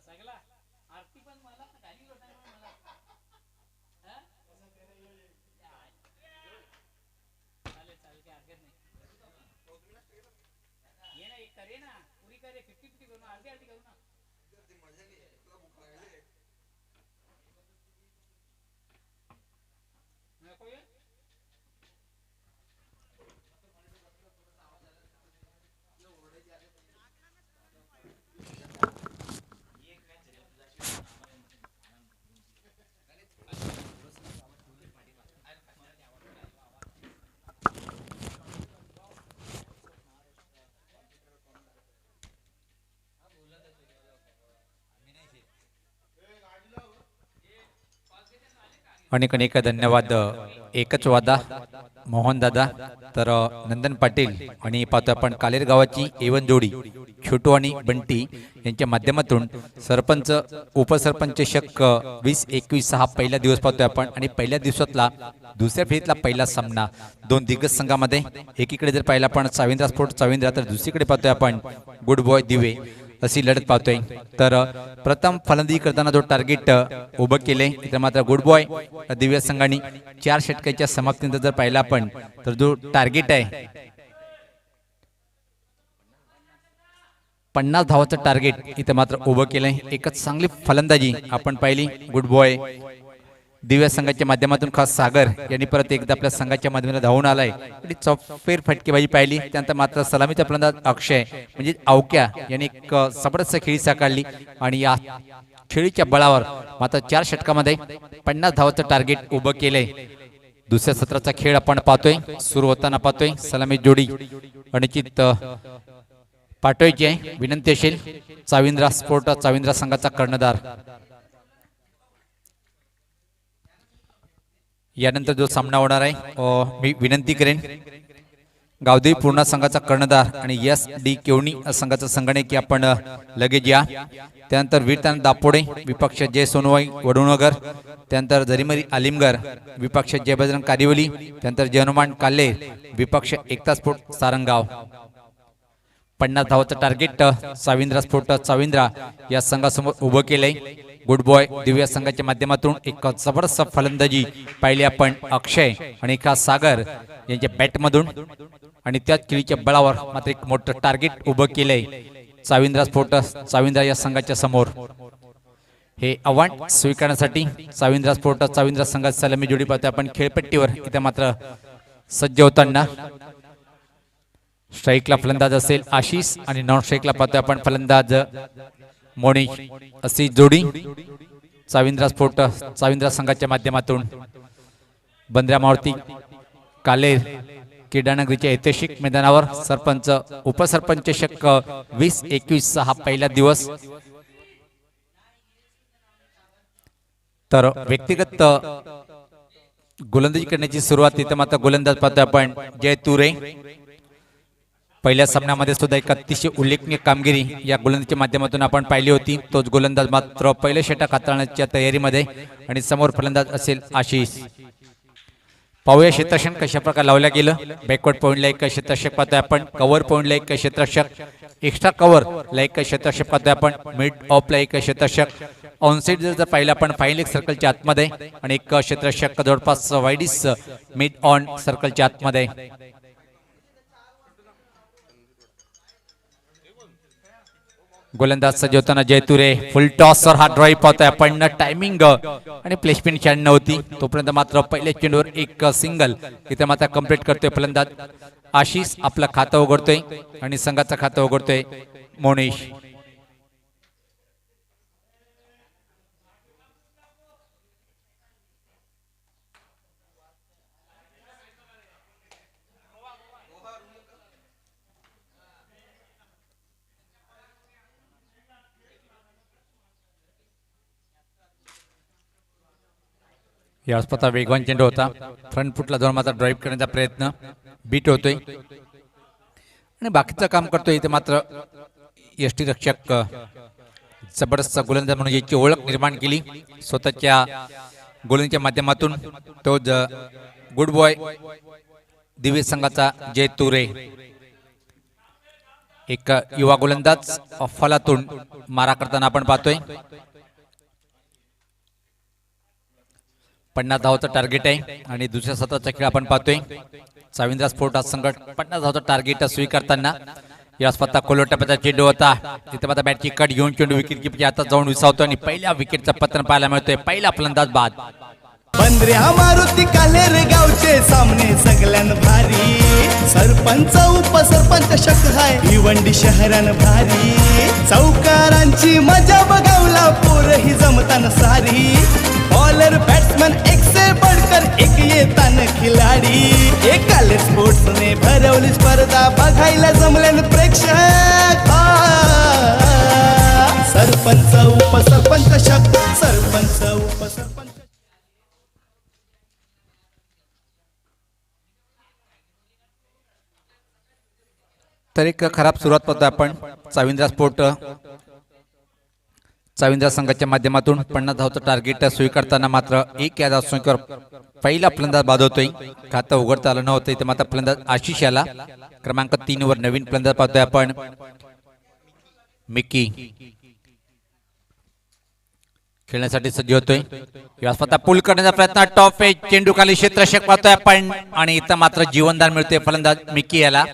सगळा आरती पण मला घाली लोटा मला चालेल चालेल काही हरकत नाही. ये ना एक करे ना पुरी करे 50-50 करू ना अर्धी अर्धी करू ना. नको ये. अनेक अनेक धन्यवाद. एकच वादा मोहन दादा तर नंदन पाटील आणि पाहतो आपण कालेर गावाची एवन जोडी छोटू आणि बंटी यांच्या माध्यमातून सरपंच उपसरपंच शक 20-21 हा पहिला दिवस पाहतोय आपण. आणि पहिल्या दिवसातला दुसऱ्या फेरीतला पहिला सामना 2 दिग्गज संघामध्ये. एकीकडे जर पाहिला आपण चाविंद्रा स्पोर्ट चाविंद्रा तर दुसरीकडे पाहतोय आपण गुड बॉय दिवे अशी लढत पाहतोय. तर प्रथम फलंदाजी करताना जो टार्गेट उभं केले तर मात्र गुड बॉय दिव्या संघाने 4 षटकाच्या समाप्तीनंतर जर पाहिला आपण तर जो टार्गेट आहे 50 धावाचं टार्गेट इथे मात्र उभं केलंय. एकच चांगली फलंदाजी आपण पाहिली गुड बॉय दिव्या संघाच्या माध्यमातून. खास सागर यांनी परत एकदा आपल्या संघाच्या माध्यमातून धावून आलाय आणि चौफेर फटकेबाजी पाहिली. त्यानंतर मात्र सलामीचा फलंदाज अक्षय म्हणजे अवक्या यांनी एक जबरदस्त खेळी साकारली आणि या खेळीच्या बळावर मात्र 4 षटकामध्ये 50 धावाचं टार्गेट उभं केलंय. दुसऱ्या सत्राचा खेळ आपण पाहतोय सुरू होताना पाहतोय. सलामी जोडी अनिश्चित पाठवायची आहे. विनंती असेल चाविंद्रा स्पोर्ट चाविंद्रा संघाचा कर्णधार यानंतर जो सामना होणार आहे मी विनंती करेन गावदेवी पूर्णा संघाचा कर्णधार आणि एस डी केवणी संघाचा संगणक आपण लगेच या. त्यानंतर वीरतान दापोडे विपक्ष जय सोनवाई वडूनगर, त्यानंतर जरीमरी आलिमगर विपक्ष जय बजरंग कारिवली, त्यानंतर जय हनुमान काल्ले विपक्ष एकता sport Sarangaon. 50 धावाचं target साविंद्रा sport Chavindra या संघासमोर उभं केलंय. गुड बॉय दिव्या संघाच्या माध्यमातून एक जबरदस्त फलंदाजी पाहिली आपण अक्षय आणि का सागर यांच्या बॅटमधून, आणि त्याच खेळीच्या बळावर मात्र एक मोठं टार्गेट उभं केलंय चाविंद्रा स्पोर्ट चाविंद्रा या संघाच्या समोर. हे आव्हान स्वीकारण्यासाठी चाविंद्रा स्पोर्ट चाविंद्रा संघात सलामी जोडी पाहतोय आपण खेळपट्टीवर. इथे मात्र सज्ज होताना स्ट्राईकला फलंदाज असेल आशिष आणि नॉन स्ट्राईकला पाहतोय आपण फलंदाज मोनिश. अशी जोडी चाविंद्रा स्पोर्ट चाविंद्रा संघाच्या माध्यमातून बंद्रा मारुती कालेर क्रीडानगरीच्या ऐतिहासिक मैदानावर सरपंच उपसरपंच शक 20-21 हा पहिला दिवस. तर व्यक्तिगत गोलंदाजी करण्याची सुरुवात इथे मात्र गोलंदाज पाहतोय आपण जय तुरे. पहिल्या सामन्यामध्ये सुद्धा एक अतिशय उल्लेखनीय कामगिरी या गोलंदाजीच्या माध्यमातून आपण पाहिली होती. तोच गोलंदाज मात्र पहिले षटक हाताळण्याच्या तयारीमध्ये, आणि समोर फलंदाज असेल आशिष. पाहूया क्षेत्ररक्षण कशा प्रकारे लावल्या गेलं. बॅकवर्ड पॉईंटला एक क्षेत्ररक्षक पाहतोय आपण, कव्हर पॉईंटला एक क्षेत्ररक्षक, एक्स्ट्रा कव्हरला एक क्षेत्ररक्षक पाहतोय आपण, मिड ऑफला एक क्षेत्ररक्षक, ऑनसाइड जर पाहिलं आपण फाईन लेग सर्कलच्या आतमध्ये, आणि एक क्षेत्ररक्षक जवळपास वाईडिस मिड ऑन सर्कलच्या आतमध्ये. गोलंदाज सज्ज होताना जय तुरे फुल टॉसवर हा ड्राईव्ह पाहतोय आपण. टायमिंग आणि प्लेसमेंट छान नव्हती, तोपर्यंत मात्र पहिल्या चेंडूवर एक सिंगल इथे मात्र कंप्लीट करतोय फलंदाज आशिष. आपलं खातं उघडतोय आणि संघाचं खातं उघडतोय मोनिश. या अस्पताल वेगवान चेंडू होता, फ्रंट फुटला जाऊन मात्र ड्राईव्ह करण्याचा प्रयत्न बीट होतोय आणि बाकीचं काम करतोय. इथे मात्र यष्टी रक्षक जबरदस्त गोलंदाज म्हणून याची ओळख निर्माण केली स्वतःच्या गोलंदाजीच्या माध्यमातून. तो गुड बॉय दिव्य संघाचा जय तुरे. एक युवा गोलंदाज फलातून मारा करताना आपण पाहतोय. 50 धावाचं टार्गेट आहे आणि दुसऱ्या सत्राचा खेळ आपण पाहतोय. चाविंद्रा स्पोर्ट संघट 50 धावाचं टार्गेट स्वीकारताना या स्वतः कोलो टप्प्याचा चेंडू होता. तिथे मात्र बॅटची कट घेऊन चेंडू विकेट कीपरच्या हातात जाऊन विसावतो आणि पहिल्या विकेटचं पतन पाहायला मिळतोय. पहिला फलंदाज बाद. बंद्रे मारुती कालेर गावचे सामने सगळ्यान भारी. सरपंच उपसरपंच शक हाय भिवंडी शहरान भारी. चौकारांची मजा बघावला पोरही जमतान सारी. बॉलर बॅट्समन एक से बढ़कर एक येतान खिलाडी. एक कालेर स्पोर्ट्सने भरवली स्पर्धा बघायला जमल्यान प्रेक्षक. सरपंच उपसरपंच शक सरपंच उपसरपंच. तर एक खराब सुरुवात पाहतोय आपण चाविंद्रा स्पोर्ट चाविंद्रा संघाच्या माध्यमातून. 50 धावाचं टार्गेट स्वीकारताना मात्र एक या धावसंख्येवर पहिला फलंदाज बाद होतोय. खातं उघडता आलं नव्हतं. इथे मात्र फलंदाज आशिष याला क्रमांक 3 वर नवीन फलंदाज पाहतोय आपण मिकी. खेळण्यासाठी सज्ज होतोय. स्वतः पुल करण्याचा प्रयत्न, टॉप एज चेंडू खाली क्षेत्ररक्षक पाहतोय आपण आणि इथं मात्र जीवनदान मिळतोय फलंदाज मिकी याला.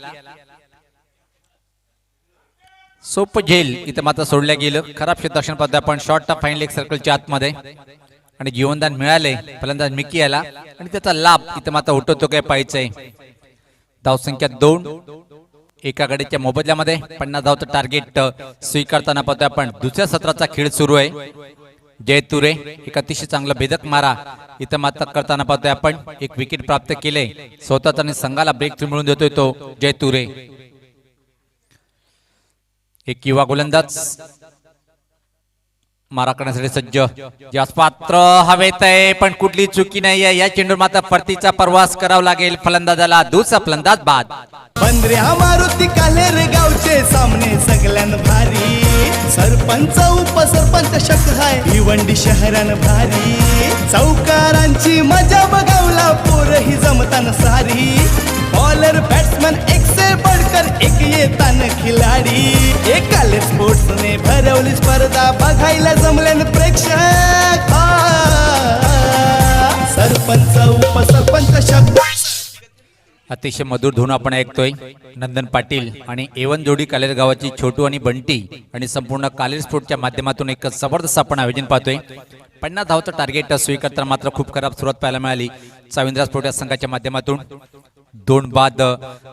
सोप झेल इथं मात्र सोडल्या गेलं. खराब क्षेत्ररक्षण पाहतोय आपण शॉर्ट फाईन लेग सर्कलच्या आतमध्ये आणि जीवनदान मिळाले फलंदाज मिकी याला आणि त्याचा लाभ इथं मात्र उठवतो काय पाहिजे. धावसंख्या 2 एका गड्याच्या मोबदल्यामध्ये 50 धावचं टार्गेट स्वीकारताना पाहतोय आपण. दुसऱ्या सत्राचा खेळ सुरू आहे. जय तुरे एक अतिशय चांगला भेदक मारा इथं मात्र करताना पाहतोय आपण. एक विकेट प्राप्त केले स्वतःच आणि संघाला ब्रेक थ्रू मिळून देतोय तो जय तुरे. एक युवा गोलंदाज मारा करण्यासाठी सज्ज जास्त पात्र हवेत आहे पण कुठली चुकी नाहीये या चेंडूवर मात्र परतीचा प्रवास करावा लागेल फलंदाजाला दुसरा फलंदाज बाद बंद्र्या मारुती कालेर गावचे सामने सगळ्यान भारी सरपंच उपसरपंच शक हाय भिवंडी शहरान भारी चौकारांची मजा बघावला पोर ही जमतान सारी बॉलर बॅट्समन एक से बढ़कर एक येतान खिलाडी एकाले स्पोर्ट्सने भरवली स्पर्धा बघायला जमल्यान प्रेक्षक सरपंच उपसरपंच शक अतिशय मधुर धून आपण ऐकतोय नंदन पाटील आणि एवन जोडी कालेर गावाची छोटू आणि बंटी आणि संपूर्ण कालेर स्पोर्टच्या माध्यमातून एक जबरदस्त आपण आयोजन पाहतोय 50 धावचं टार्गेट स्वीकारताना मात्र खूप खराब सुरुवात पाहायला मिळाली चाविंद्रा स्पोर्ट या संघाच्या माध्यमातून 2 बाद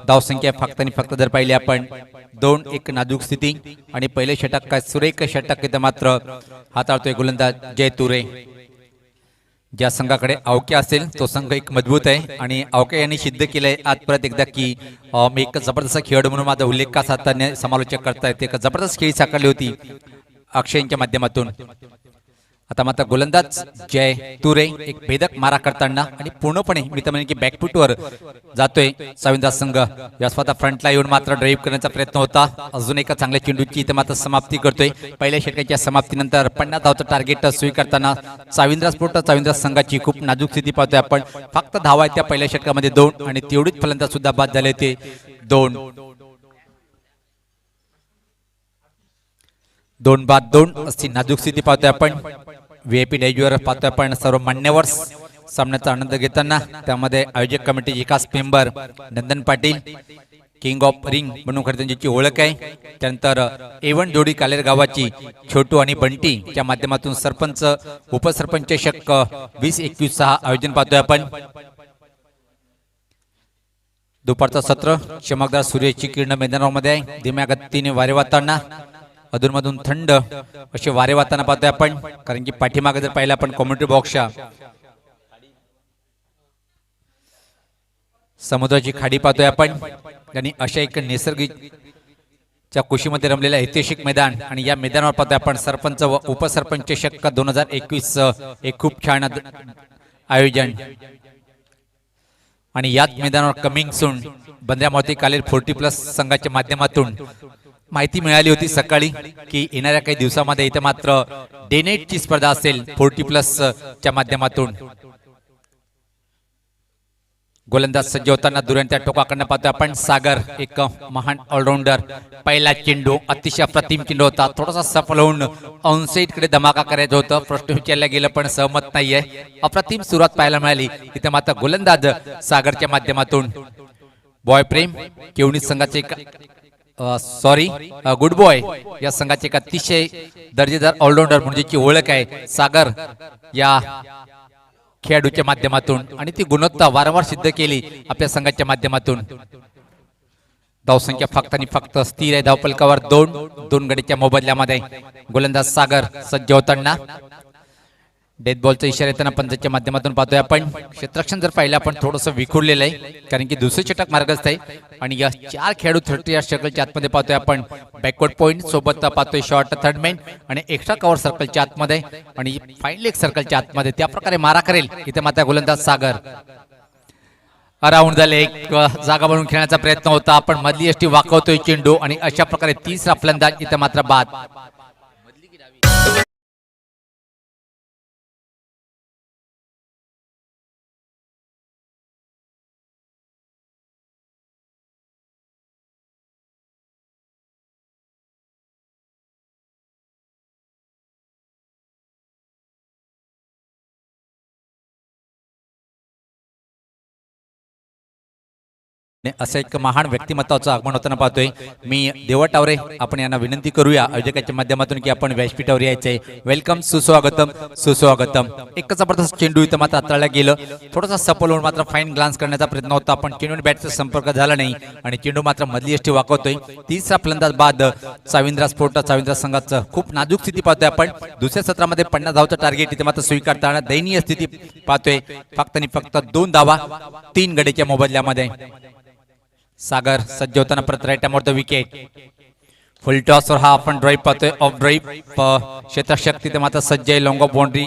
धावसंख्या फक्त आणि फक्त जर पाहिली आपण 2-1 नाजूक स्थिती आणि पहिले षटक काय सुरेख षटक इथं मात्र हाताळतोय गोलंदाज जय तुरे ज्या संघाकडे अवक्या असेल तो संघ एक मजबूत आहे आणि अवक्या यांनी सिद्ध केलंय आज परत एकदा की मी एक जबरदस्त खेळाडू म्हणून माझा उल्लेख का साधताना समालोचक करतायत एक जबरदस्त खेळी साकारली होती अक्षयच्या माध्यमातून आता मात्र गोलंदाज जय तुरे एक भेदक मारा करताना आणि पूर्णपणे मी तर म्हणेन की बॅकफुटवर जातोय चाविंद्रा संघ या स्वतः फ्रंटला येऊन मात्र ड्राईव्ह करण्याचा प्रयत्न होता अजून एका चांगल्या चेंडूची इथे मात्र समाप्ती करतोय पहिल्या षटकाच्या समाप्तीनंतर 50 धावचं टार्गेट स्वीकारताना चाविंद्रा संघाची खूप नाजूक स्थिती पाहतोय आपण फक्त धावा आहेत त्या पहिल्या षटकामध्ये 2 आणि तेवढीच फलंदाज सुद्धा बाद झाले ते 2 बाद 2 अशी नाजूक स्थिती पाहतोय आपण व्हीआयपी डॅशवर पाहतोय आपण सर्व मान्यवर सामन्याचा आनंद घेताना त्यामध्ये आयोजक कमिटीचे खास member Nandan Patil king of ring म्हणून खरं त्यांची ओळख आहे त्यानंतर एवन जोडी कालेर गावाची छोटू आणि बंटी च्या माध्यमातून सरपंच उपसरपंच शक 20-21 आयोजन पाहतोय आपण दुपारचं सत्र चमकदार सूर्याची किरण मैदानामध्ये आहे धीम्या गतीने वारे वाहताना अधूनमधून थंड असे वारे वाहताना पाहतोय आपण कारण की पाठीमागे जर पाहिलं आपण कम्युनिटी बॉक्सच्या समुद्राची खाडी पाहतोय आपण आणि अशा एक नैसर्गिक च्या कुशीमध्ये रमलेलं ऐतिहासिक मैदान आणि या मैदानावर पाहतोय आपण सरपंच व उपसरपंच शक 2021 एक खूप छान आयोजन आणि याच मैदानावर कमिंग सून बंद्र्या मारुती कालेर 40+ संघाच्या माध्यमातून माहिती मिळाली होती सकाळी की येणाऱ्या काही दिवसामध्ये इथे मात्र डे नाईटची स्पर्धा असेल 40+ च्या माध्यमातून गोलंदाज सज्ज होताना दुरांच्या टोकाकडनं पाहतोय आपण सागर एक महान ऑलराऊंडर पहिला चेंडू अतिशय अप्रतिम चेंडू होता थोडासा सफल होऊन ऑनसाइड कडे धमाका करायचं होतं प्रश्न विचारला गेलं पण सहमत नाहीये अप्रतिम सुरुवात पाहायला मिळाली इथे मात्र गोलंदाज सागरच्या माध्यमातून बॉय प्रेम केवणी संघाचे गुड बॉय या संघाचे एक अतिशय दर्जेदार ऑलराऊंडर म्हणजे ओळख आहे सागर या खेळाडूच्या माध्यमातून आणि ती गुणवत्ता वारंवार सिद्ध केली आपल्या संघाच्या माध्यमातून धावसंख्या फक्त आणि फक्त स्थिर आहे धावफलकावर 2 गडीच्या मोबदल्यामध्ये गोलंदाज सागर सज्ज होताना डेथ बॉलचा इशारा येताना पंचाच्या माध्यमातून पाहतोय आपण क्षेत्ररक्षण जर पाहिलं आपण थोडंसं विखुरलेलं आहे कारण की दुसरे षटक मार्गस्थ आहे आणि या 4 खेळाडू 30 या सर्कलच्या आतमध्ये पाहतोय आपण बॅकवर्ड पॉइंट सोबत पाहतोय शॉर्ट थर्ड मॅन आणि एक्स्ट्रा कव्हर सर्कलच्या आतमध्ये आणि फाईन लेग सर्कलच्या आतमध्ये त्या प्रकारे मारा करेल इथे मात्र गोलंदाज सागर अराउंड झाले एक जागा बनवून खेळण्याचा प्रयत्न होता आपण मधली यष्टी वाकवतोय चेंडू आणि अशा प्रकारे तिसरा फलंदाज इथे मात्र बाद असं एक महान व्यक्तिमत्वाचं आगमन होताना पाहतोय मी देवटावरे आपण यांना विनंती करूया आयोजकाच्या माध्यमातून की आपण व्यासपीठावर यायचंय वेलकम सुस्वागतम एक जबरदस्त चेंडू इथं मात्र हाताळला गेलं थोडासा सफल होऊन मात्र फाईन ग्लान्स करण्याचा प्रयत्न होता पण चेंडू बॅटचा संपर्क झाला नाही आणि चेंडू मात्र मधली यष्टी वाकवतोय तिसरा फलंदाज बाद चाविंद्रा संघाचं खूप नाजूक स्थिती पाहतोय आपण दुसऱ्या सत्रामध्ये 50 धावचं टार्गेट इथे मात्र स्वीकारताना दयनीय स्थिती पाहतोय फक्त आणि फक्त 2 धावा 3 गडीच्या मोबदल्यामध्ये सागर सज्ज होताना परत राईट द विकेट फुल टॉसवर हा आपण ड्राईव्ह पाहतोय. ऑफ ड्राईव्ह क्षेत्ररक्षक तिथे मात्र सज्ज आहे. लॉंग ऑफ बाउंड्री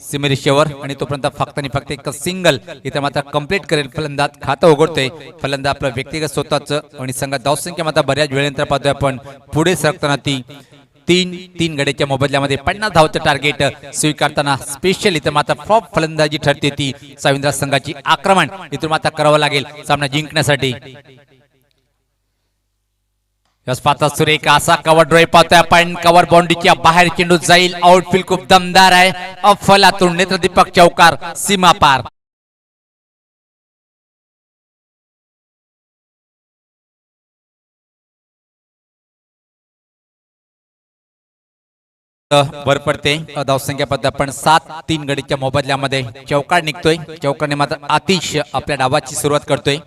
सीमेरेषेवर आणि तोपर्यंत फक्त आणि फक्त एक सिंगल इथे मात्र कंप्लीट करेल. फलंदाज खातं उघडतोय. फलंदाज आपलं व्यक्तिगत स्वतःचं आणि संघात धावसंख्या मात्र बऱ्याच वेळेनंतर पाहतोय आपण पुढे सरकताना ती तीन गड्याच्या मोबदल्यामध्ये 50 धावचं टार्गेट स्वीकारताना स्पेशल इथं मात्र फ्लॉप फलंदाजी ठरते ती साविंद्रा संघाची. आक्रमण इथून मात्र करावं लागेल सामना जिंकण्यासाठी. पाहता सुरेख असा कव्हर ड्राईव्ह पाहतोय आपण. कव्हर बाउंड्रीच्या बाहेर चेंडू जाईल. आउटफील्ड खूप दमदार आहे. अफलातून नेत्रदीपक चौकार सीमा पार. वर पडते धावसंख्या पद्धत आपण 7-3 गडीच्या मोबदल्यामध्ये चौकार निघतोय. चौकारने मात्र आतिश आपल्या डावाची सुरुवात करतोय.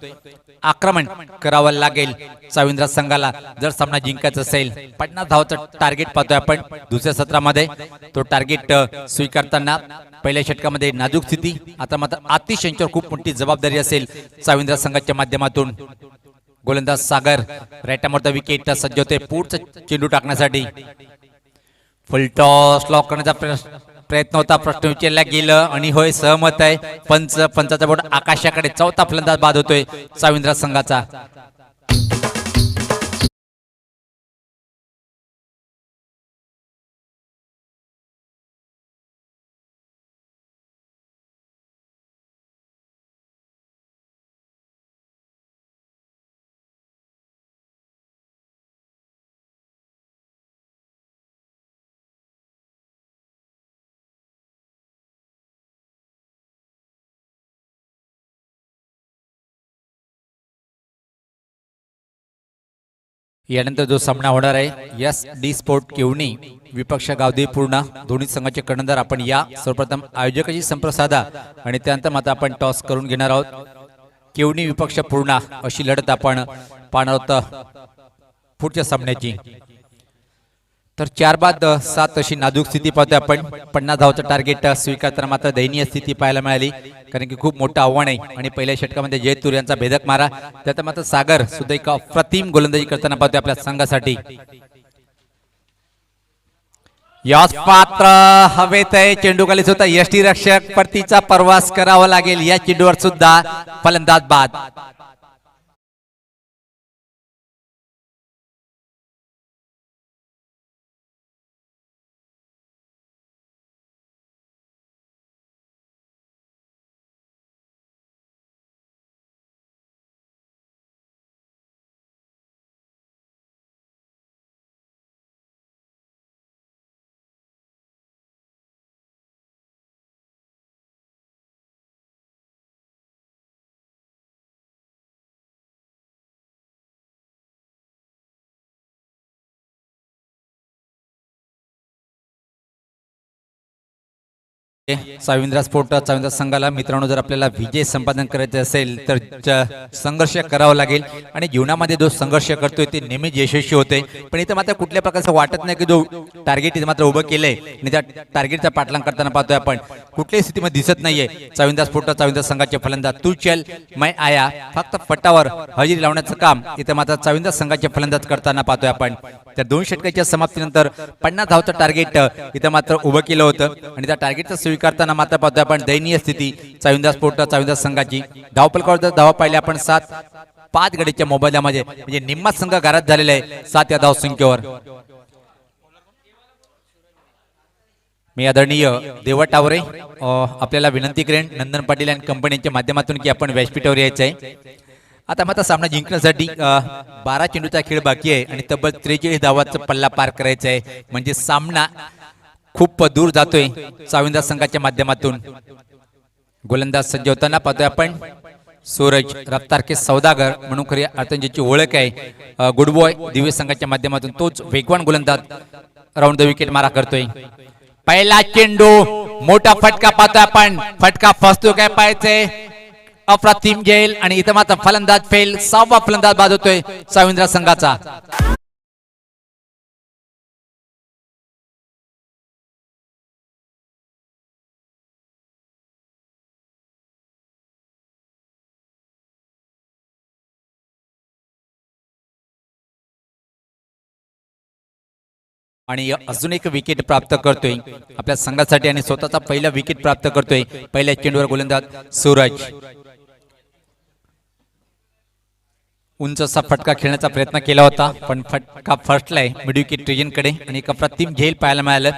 आक्रमण करावं लागेल साविंद्रा संघाला जर सामना जिंकायचा असेल. 50 धावचं टार्गेट पाहतोय आपण दुसऱ्या सत्रामध्ये. तो टार्गेट स्वीकारताना पहिल्या षटकामध्ये नाजूक स्थिती. आता मात्र आतिश यांच्यावर खूप मोठी जबाबदारी असेल साविंद्रा संघाच्या माध्यमातून. गोलंदाज सागर राईटामोरचा विकेट सज्ज होते पुढचा चेंडू टाकण्यासाठी. फुल टॉस लॉक करण्याचा प्रयत्न होता. प्रश्न विचारला गेलं आणि होय सहमत आहे पंचाचा बोट आकाशाकडे. चौथा फलंदाज बाद होतोय साविंद्रा संघाचा. यानंतर जो सामना होणार आहे एस डी स्पोर्ट केवणी विपक्ष गावदेवी पूर्णा दोन्ही संघाचे कर्णधार आपण या सर्वप्रथम आयोजकाची संपर्क साधा आणि त्यानंतर मात्र आपण टॉस करून घेणार आहोत. केवणी विपक्ष पूर्णा अशी लढत आपण पाहणार आहोत पुढच्या सामन्याची. तर 4-7 अशी नाजूक स्थिती पाहतोय आपण. 50 धावचं टार्गेट स्वीकारताना मात्र दयनीय स्थिती पाहायला मिळाली कारण की खूप मोठं आव्हान आहे आणि पहिल्या षटकामध्ये जयतूर यांचा भेदक मारा. त्यात मात्र सागर सुद्धा एक अप्रतिम गोलंदाजी करताना पाहतोय आपल्या संघासाठी. याच पात्र हवेत आहे. चेंडू खाली सुद्धा यष्टी रक्षक परतीचा प्रवास करावा लागेल. या चेंडूवर सुद्धा फलंदाज बाद. साविंद्रा स्पोर्ट साविंद्रा संघाला मित्रांनो जर आपल्याला विजय संपादन करायचे असेल तर संघर्ष करावा लागेल आणि जीवनामध्ये जो संघर्ष करतोय ते नेहमीच यशस्वी होते. पण इथं मात्र कुठल्या प्रकारचं वाटत नाही की जो टार्गेट इथे मात्र उभं केलंय आणि त्या टार्गेटचा पाठलाग करताना पाहतोय आपण कुठल्याही स्थितीमध्ये दिसत नाहीये साविंद्रा स्पोर्ट साविंद्रा संघाचे फलंदाज. तू चल मैं आया फक्त फटावर हजेरी लावण्याचं काम इथे मात्र साविंद्रा संघाचे फलंदाज करताना पाहतोय आपण. त्या 2 षटकाच्या समाप्तीनंतर 50 धावचं टार्गेट इथं मात्र उभं केलं होतं आणि त्या टार्गेटचा स्वीकारताना मात्र पाहतोय आपण दयनीय स्थिती साविंद्रा स्पोर्ट साविंद्रा संघाची. धावपलकावर जर धावा पाहिल्या आपण 7-5 गडीच्या मोबदल्यामध्ये म्हणजे निम्मा संघ घरात झालेला आहे 7 या धावसंख्येवर. मी आदरणीय देवा टावरे आपल्याला विनंती करेन नंदन पाटील आणि कंपनीच्या माध्यमातून की आपण व्यासपीठावर यायचं आहे. आता मात्र सामना जिंकण्यासाठी 12 चेंडूचा खेळ बाकी आहे आणि तब्बल 43 धावाचा पल्ला पार करायचा आहे म्हणजे सामना खूप दूर जातोय साविंद्रा संघाच्या माध्यमातून. गोलंदाज सज्ज होताना पाहतोय आपण सूरज रफ्तार के सौदागर म्हणून खरी अर्थात ज्याची ओळख आहे गुडबॉय दिव्य संघाच्या माध्यमातून तोच वेगवान गोलंदाज राऊंड द विकेट मारा करतोय. पहिला चेंडू मोठा फटका पाहतोय आपण. फटका फसतो काय पाहायचंय. अप्रतिम जेल आणि इथं मात्र फलंदाज फेल. 6वा फलंदाज बाद होतोय साविंद्रा संघाचा. आणि अजून एक विकेट प्राप्त करतोय आपल्या संघासाठी आणि स्वतःचा पहिला विकेट प्राप्त करतोय पहिल्या चेंडूवर गोलंदाज सूरज. उंच असा फटका खेळण्याचा प्रयत्न केला होता पण फटका फसलाय मिड विकेट रीजनकडे आणि एक अप्रतिम झेल पाहायला मिळालं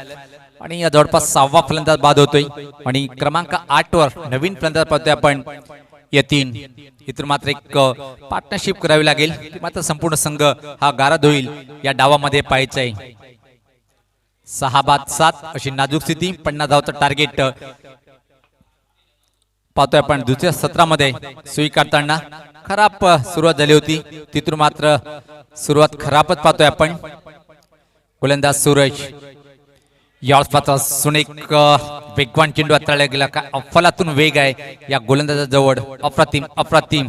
आणि या जवळपास 6वा फलंदाज बाद होतोय आणि क्रमांक 8 वर नवीन फलंदाज पाहतोय आपण यतीन. इथून मात्र एक पार्टनरशिप करावी लागेल मात्र संपूर्ण संघ हा गारद होईल या डावामध्ये पाहायचा आहे. 6-7 अशी नाजूक स्थिती 50 धावाचं टार्गेट पाहतोय आपण दुसऱ्या सत्रामध्ये स्वीकारताना खराब सुरुवात झाली होती तिथून मात्र सुरुवात खराबच पाहतोय आपण. गोलंदाज सूरज यावेळेस मात्र सुनेक वेगवान चेंडू हाताळला गेला का अफलातून वेग आहे या गोलंदाजाजवळ. अप्रतिम अप्रतिम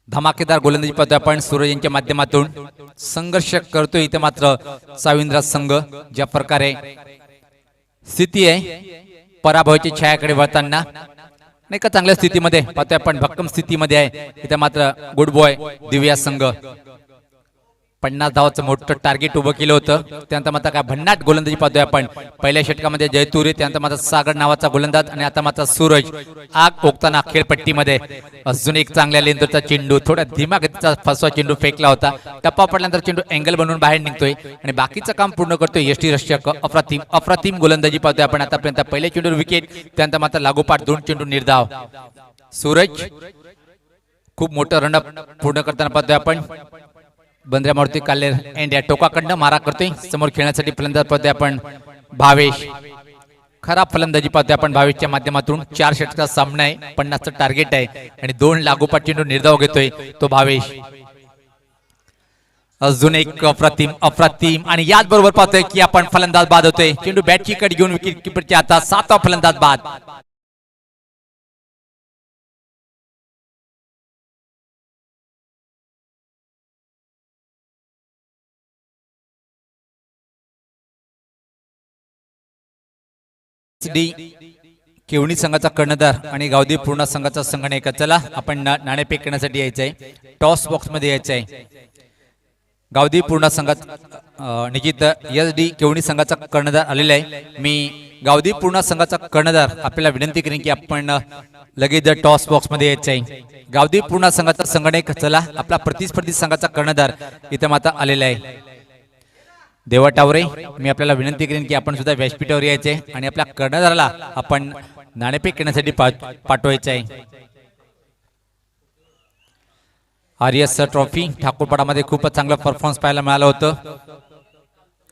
धमाकेदार गोलंदाजी पाहतोय आपण सूरज यांच्या माध्यमातून. संघर्ष करतोय इथे मात्र साविंद्रा संघ ज्या प्रकारे स्थिती आहे पराभवाच्या छायाकडे वळताना नाही का चांगल्या स्थितीमध्ये पाहतोय आपण भक्कम स्थितीमध्ये आहे इथे मात्र गुड बॉय दिव्या संघ. 50 धावाचं मोठं टार्गेट उभं केलं होतं त्यानंतर मात्र काय भन्नाट गोलंदाजी पाहतोय आपण. पहिल्या षटकामध्ये जयतुरे त्यानंतर मात्र सागर नावाचा गोलंदाज आणि आता मात्र सूरज आग ओकताना खेळपट्टीमध्ये. अजून एक चांगल्या लेंदरचा चेंडू थोड्या धीमा गतीचा फसवा चेंडू फेकला होता टप्पा पडल्यानंतर चेंडू अँगल बनवून बाहेर निघतोय आणि बाकीचं काम पूर्ण करतोय यष्टीरक्षक. अप्रतिम अप्रतिम गोलंदाजी पाहतोय आपण आतापर्यंत. पहिल्या चेंडूवर विकेट त्यानंतर मात्र लागोपाठ 2 चेंडू निर्धाव. सूरज खूप मोठं रनअप पूर्ण करताना पाहतोय आपण. बंद्र्या मारुती काल्लेर एंड या टोकाकडनं मारा करतोय. समोर खेळण्यासाठी फलंदाज पाहतोय आपण भावेश. खराब फलंदाजी पाहतोय आपण भावेशच्या माध्यमातून. 4 षटकाचा सामना आहे 50चं टार्गेट आहे आणि 2 लागोपाठ चेंडू निर्धाव घेतोय तो भावेश. अजून एक अप्रतिम अप्रतिम आणि याच बरोबर पाहतोय की आपण फलंदाज बाद होतोय. चेंडू बॅटची कट घेऊन विकेट किपरच्या हातात 7वा फलंदाज बाद. केवणी संघाचा कर्णधार आणि गावदेवी पूर्णा संघाचा संघनायक. चला आपण नाणेफेक करण्यासाठी यायचंय. टॉस बॉक्स मध्ये यायचंय. गावदेवी पूर्णा संघात निश्चित SD केवणी संघाचा कर्णधार आलेला आहे. मी गावदेवी पूर्णा संघाचा कर्णधार आपल्याला विनंती करेन की आपण लगेच टॉस बॉक्स मध्ये यायचंय. गावदेवी पूर्णा संघाचा संघनायक चला आपला प्रतिस्पर्धी संघाचा कर्णधार इथे मात्र आलेला आहे. देवा टावरे मी आपल्याला विनंती करेन की आपण सुद्धा व्यासपीठावर यायचे आणि आपल्या कर्णधाराला आपण नाणेफेक करण्यासाठी पाठवायचे आहे. RS ट्रॉफी ठाकूरपाडामध्ये खूपच चांगला परफॉर्मन्स पाहायला मिळालं होतं.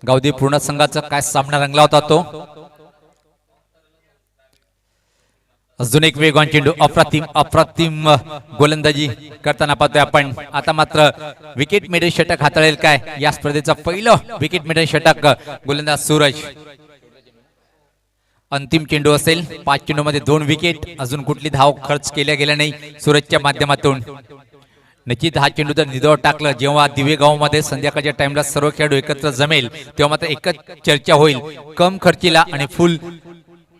गावदेवी पूर्णा संघाचा काय सामना रंगला होता तो. अजून एक वेगवान चेंडू अप्रतिम अप्रतिम गोलंदाजी करताना पाहतोय आपण. आता मात्र विकेट मेडल षटक हाताळेल काय या स्पर्धेचं पहिलं विकेट मेडल षटक गोलंदाज सूरज. अंतिम चेंडू असेल 5 चेंडूमध्ये 2 विकेट. अजून कुठली धाव खर्च केल्या गेल्या नाही सूरजच्या माध्यमातून. नक्कीच हा चेंडू जर निधाव टाकलं जेव्हा दिवे गावामध्ये संध्याकाळच्या टाइमला सर्व खेळाडू एकत्र जमेल तेव्हा मात्र एकच चर्चा होईल कम खर्चीला आणि फुल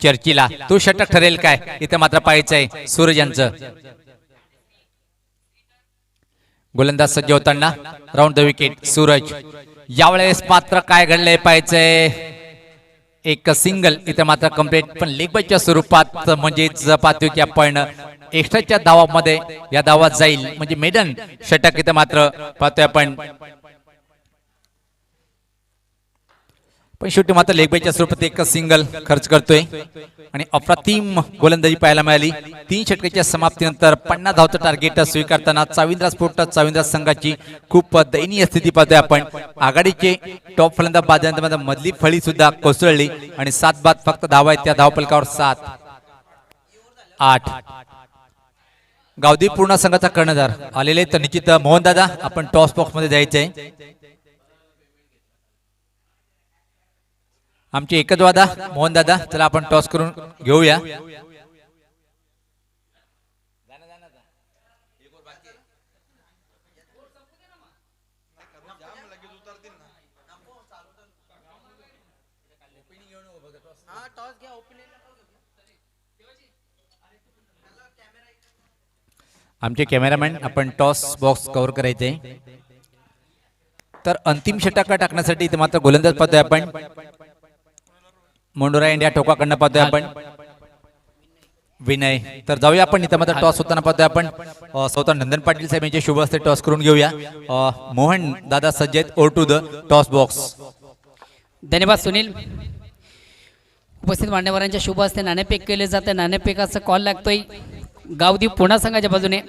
चर्चीला. तो षटक ठरेल काय इथे मात्र पाहायचं आहे सूरज यांचं. गोलंदाज सज्ज होताना राऊंड द विकेट सूरज. यावेळेस मात्र काय घडलंय पाहायचंय. एक सिंगल इथे मात्र कम्प्लीट पण लेग बायच्या स्वरूपात म्हणजेच पाहतोय की आपण एक्स्ट्राच्या धावामध्ये या धावात जाईल म्हणजे मेडन षटक इथे मात्र पाहतोय आपण. पण शेवटी मात्र लेग बायच्या स्वरूपात एक सिंगल खर्च करतोय आणि अप्रतिम गोलंदाजी पाहायला मिळाली. 3 षटकाच्या समाप्तीनंतर 50 धावचं टार्गेट स्वीकारताना चाविंद्रा स्पोर्ट चाविंद्रा संघाची खूप दयनीय स्थिती पाहतोय आपण. आघाडीचे टॉप फलंदाज बाद झाल्यानंतर मधली फळी सुद्धा कोसळली आणि 7 बाद फक्त धावा आहेत त्या धावफलकावर 7-8. गावदेवी पूर्णा संघाचा कर्णधार आलेले तर निश्चित मोहन दादा आपण टॉस बॉक्स मध्ये जायचंय. आमची एकच वादा मोहन दादा चला आपण टॉस करून घेऊया. आमचे कॅमेरामॅन आपण टॉस बॉक्स कव्हर करायचे. तर अंतिम षटक टाकण्यासाठी इथे मात्र गोलंदाज पाहतोय आपण मोंडोरा इंडिया टोकाकडनं पाहतोय आपण विनय. तर जाऊया आपण इथे मात्र टॉस होताना पाहतोय आपण स्वतः नंदन पाटील साहेब यांचे शुभ हस्ते टॉस करून घेऊया. मोहन दादा सज्जेत or to the toss box. धन्यवाद सुनील. उपस्थित मान्यवरांच्या शुभ हस्ते नाणेफेक केले जाते. नाणेफेकाचा कॉल लागतोय गावदीप पुणा संघाच्या बाजूने.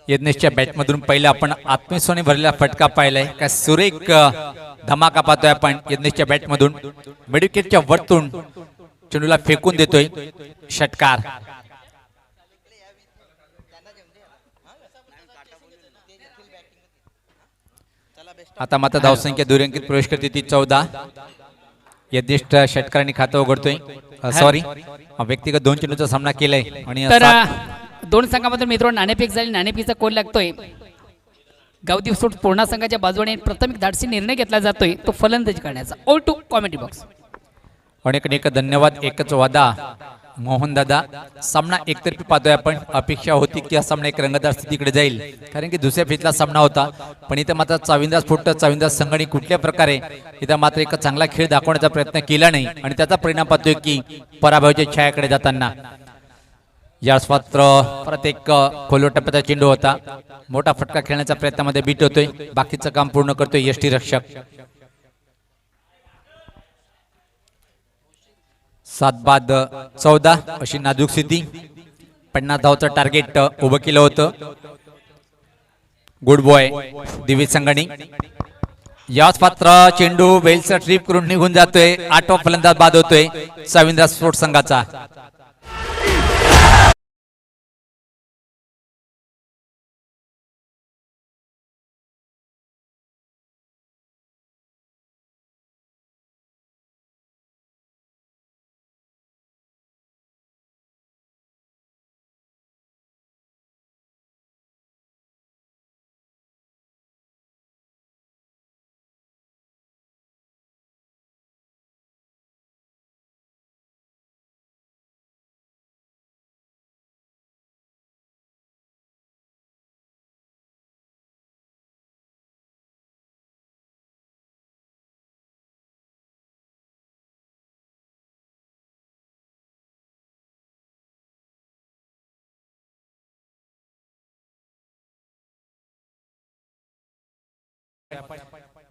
यज्ञेशच्या बॅटमधून पहिला आपण आत्मविश्वासाने भरलेला फटका पाहिलाय. काय सुरेख धमाका पाहतोय आपण यज्ञेशच्या बॅटमधून. मिडविकेटच्या वरतून चेंडूला फेकून देतोय षटकार. आता मात्र धावसंख्या दुर्यांकित प्रवेश करते ती 14. यज्ञेश षटकारांनी खातं उघडतोय. सॉरी व्यक्तिगत 2 चेंडूचा सामना केलाय आणि तर दोन संघामधून मित्रांनो नाणेफेक झाली. नाणेफेकीचा कोल लागतोय गावदीप सोड पूर्णा संघाच्या बाजूने. प्रथम एक धाडसी निर्णय घेतला जातोय तो फलंदाजी करण्याचा. All to commentary box. अनेक धन्यवाद. एकच वादा मोहन दादा. सामना एकतर्फी पाहतोय आपण. अपेक्षा होती की हा सामना एक रंगतदार स्थितीकडे जाईल कारण की दुसऱ्या फेजला सामना होता. पण इथं मात्र चाविंदाज फुटत चाविंदाज संघाने कुठल्या प्रकारे इथं मात्र एक चांगला खेळ दाखवण्याचा प्रयत्न केला नाही आणि त्याचा परिणाम पाहतोय की पराभवाच्या छायाकडे जाताना. याच मात्र परत एक खोलवर टप्प्याचा चेंडू होता. मोठा फटका खेळण्याच्या प्रयत्नामध्ये बीट होतोय. बाकीचं काम पूर्ण करतोय यष्टी रक्षक. 7 बाद 14 अशी नाजूक स्थिती. 50 धावचं टार्गेट उभं केलं होतं. गुड बॉय दिव्य संघाने. याच पात्र चेंडू वेलचा ट्रिप करून निघून जातोय. 8वा फलंदाज बाद होतोय चाविंदा स्पोर्ट्स संघाचा.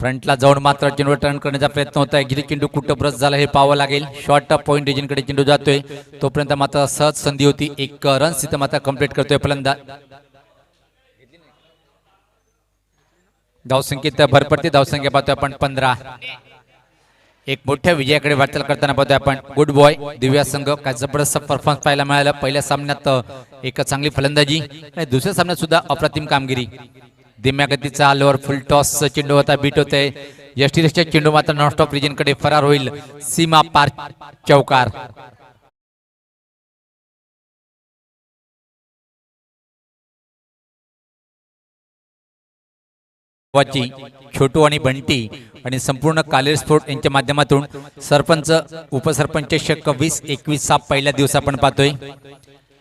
फ्रंटला जाऊन मात्र चेंडू टर्न करण्याचा प्रयत्न होत आहे. गिरी चेंडू कुठं ब्रश झाला हे पाहावं लागेल. शॉर्ट पॉइंट रिजनकडे चेंडू जातोय. तोपर्यंत मात्र सहज संधी होती. 1 रन इथं मात्र कंप्लीट करतोय फलंदाज. धावसंख्येत भर पडते. धावसंख्या पाहतोय आपण 15. एक मोठ्या विजयाकडे वाटचाल करताना पाहतोय आपण. गुड बॉय दिव्या संघ. काय जबरदस्त परफॉर्मन्स पाहायला मिळाला. पहिल्या सामन्यात एक चांगली फलंदाजी आणि दुसऱ्या सामन्यात सुद्धा अप्रतिम कामगिरी. धीम्या गतीचा आलोवर फुल टॉस चेंडू होता. बीट होते. यष्टीरेषच्या चेंडू मात्र नॉनस्टॉप रिजन कडे फरार होईल. सीमा पार चौकार. छोटू आणि बंटी आणि संपूर्ण कालेर स्पोर्ट यांच्या माध्यमातून सरपंच उपसरपंच 20-21 पहिल्या दिवस आपण पाहतोय.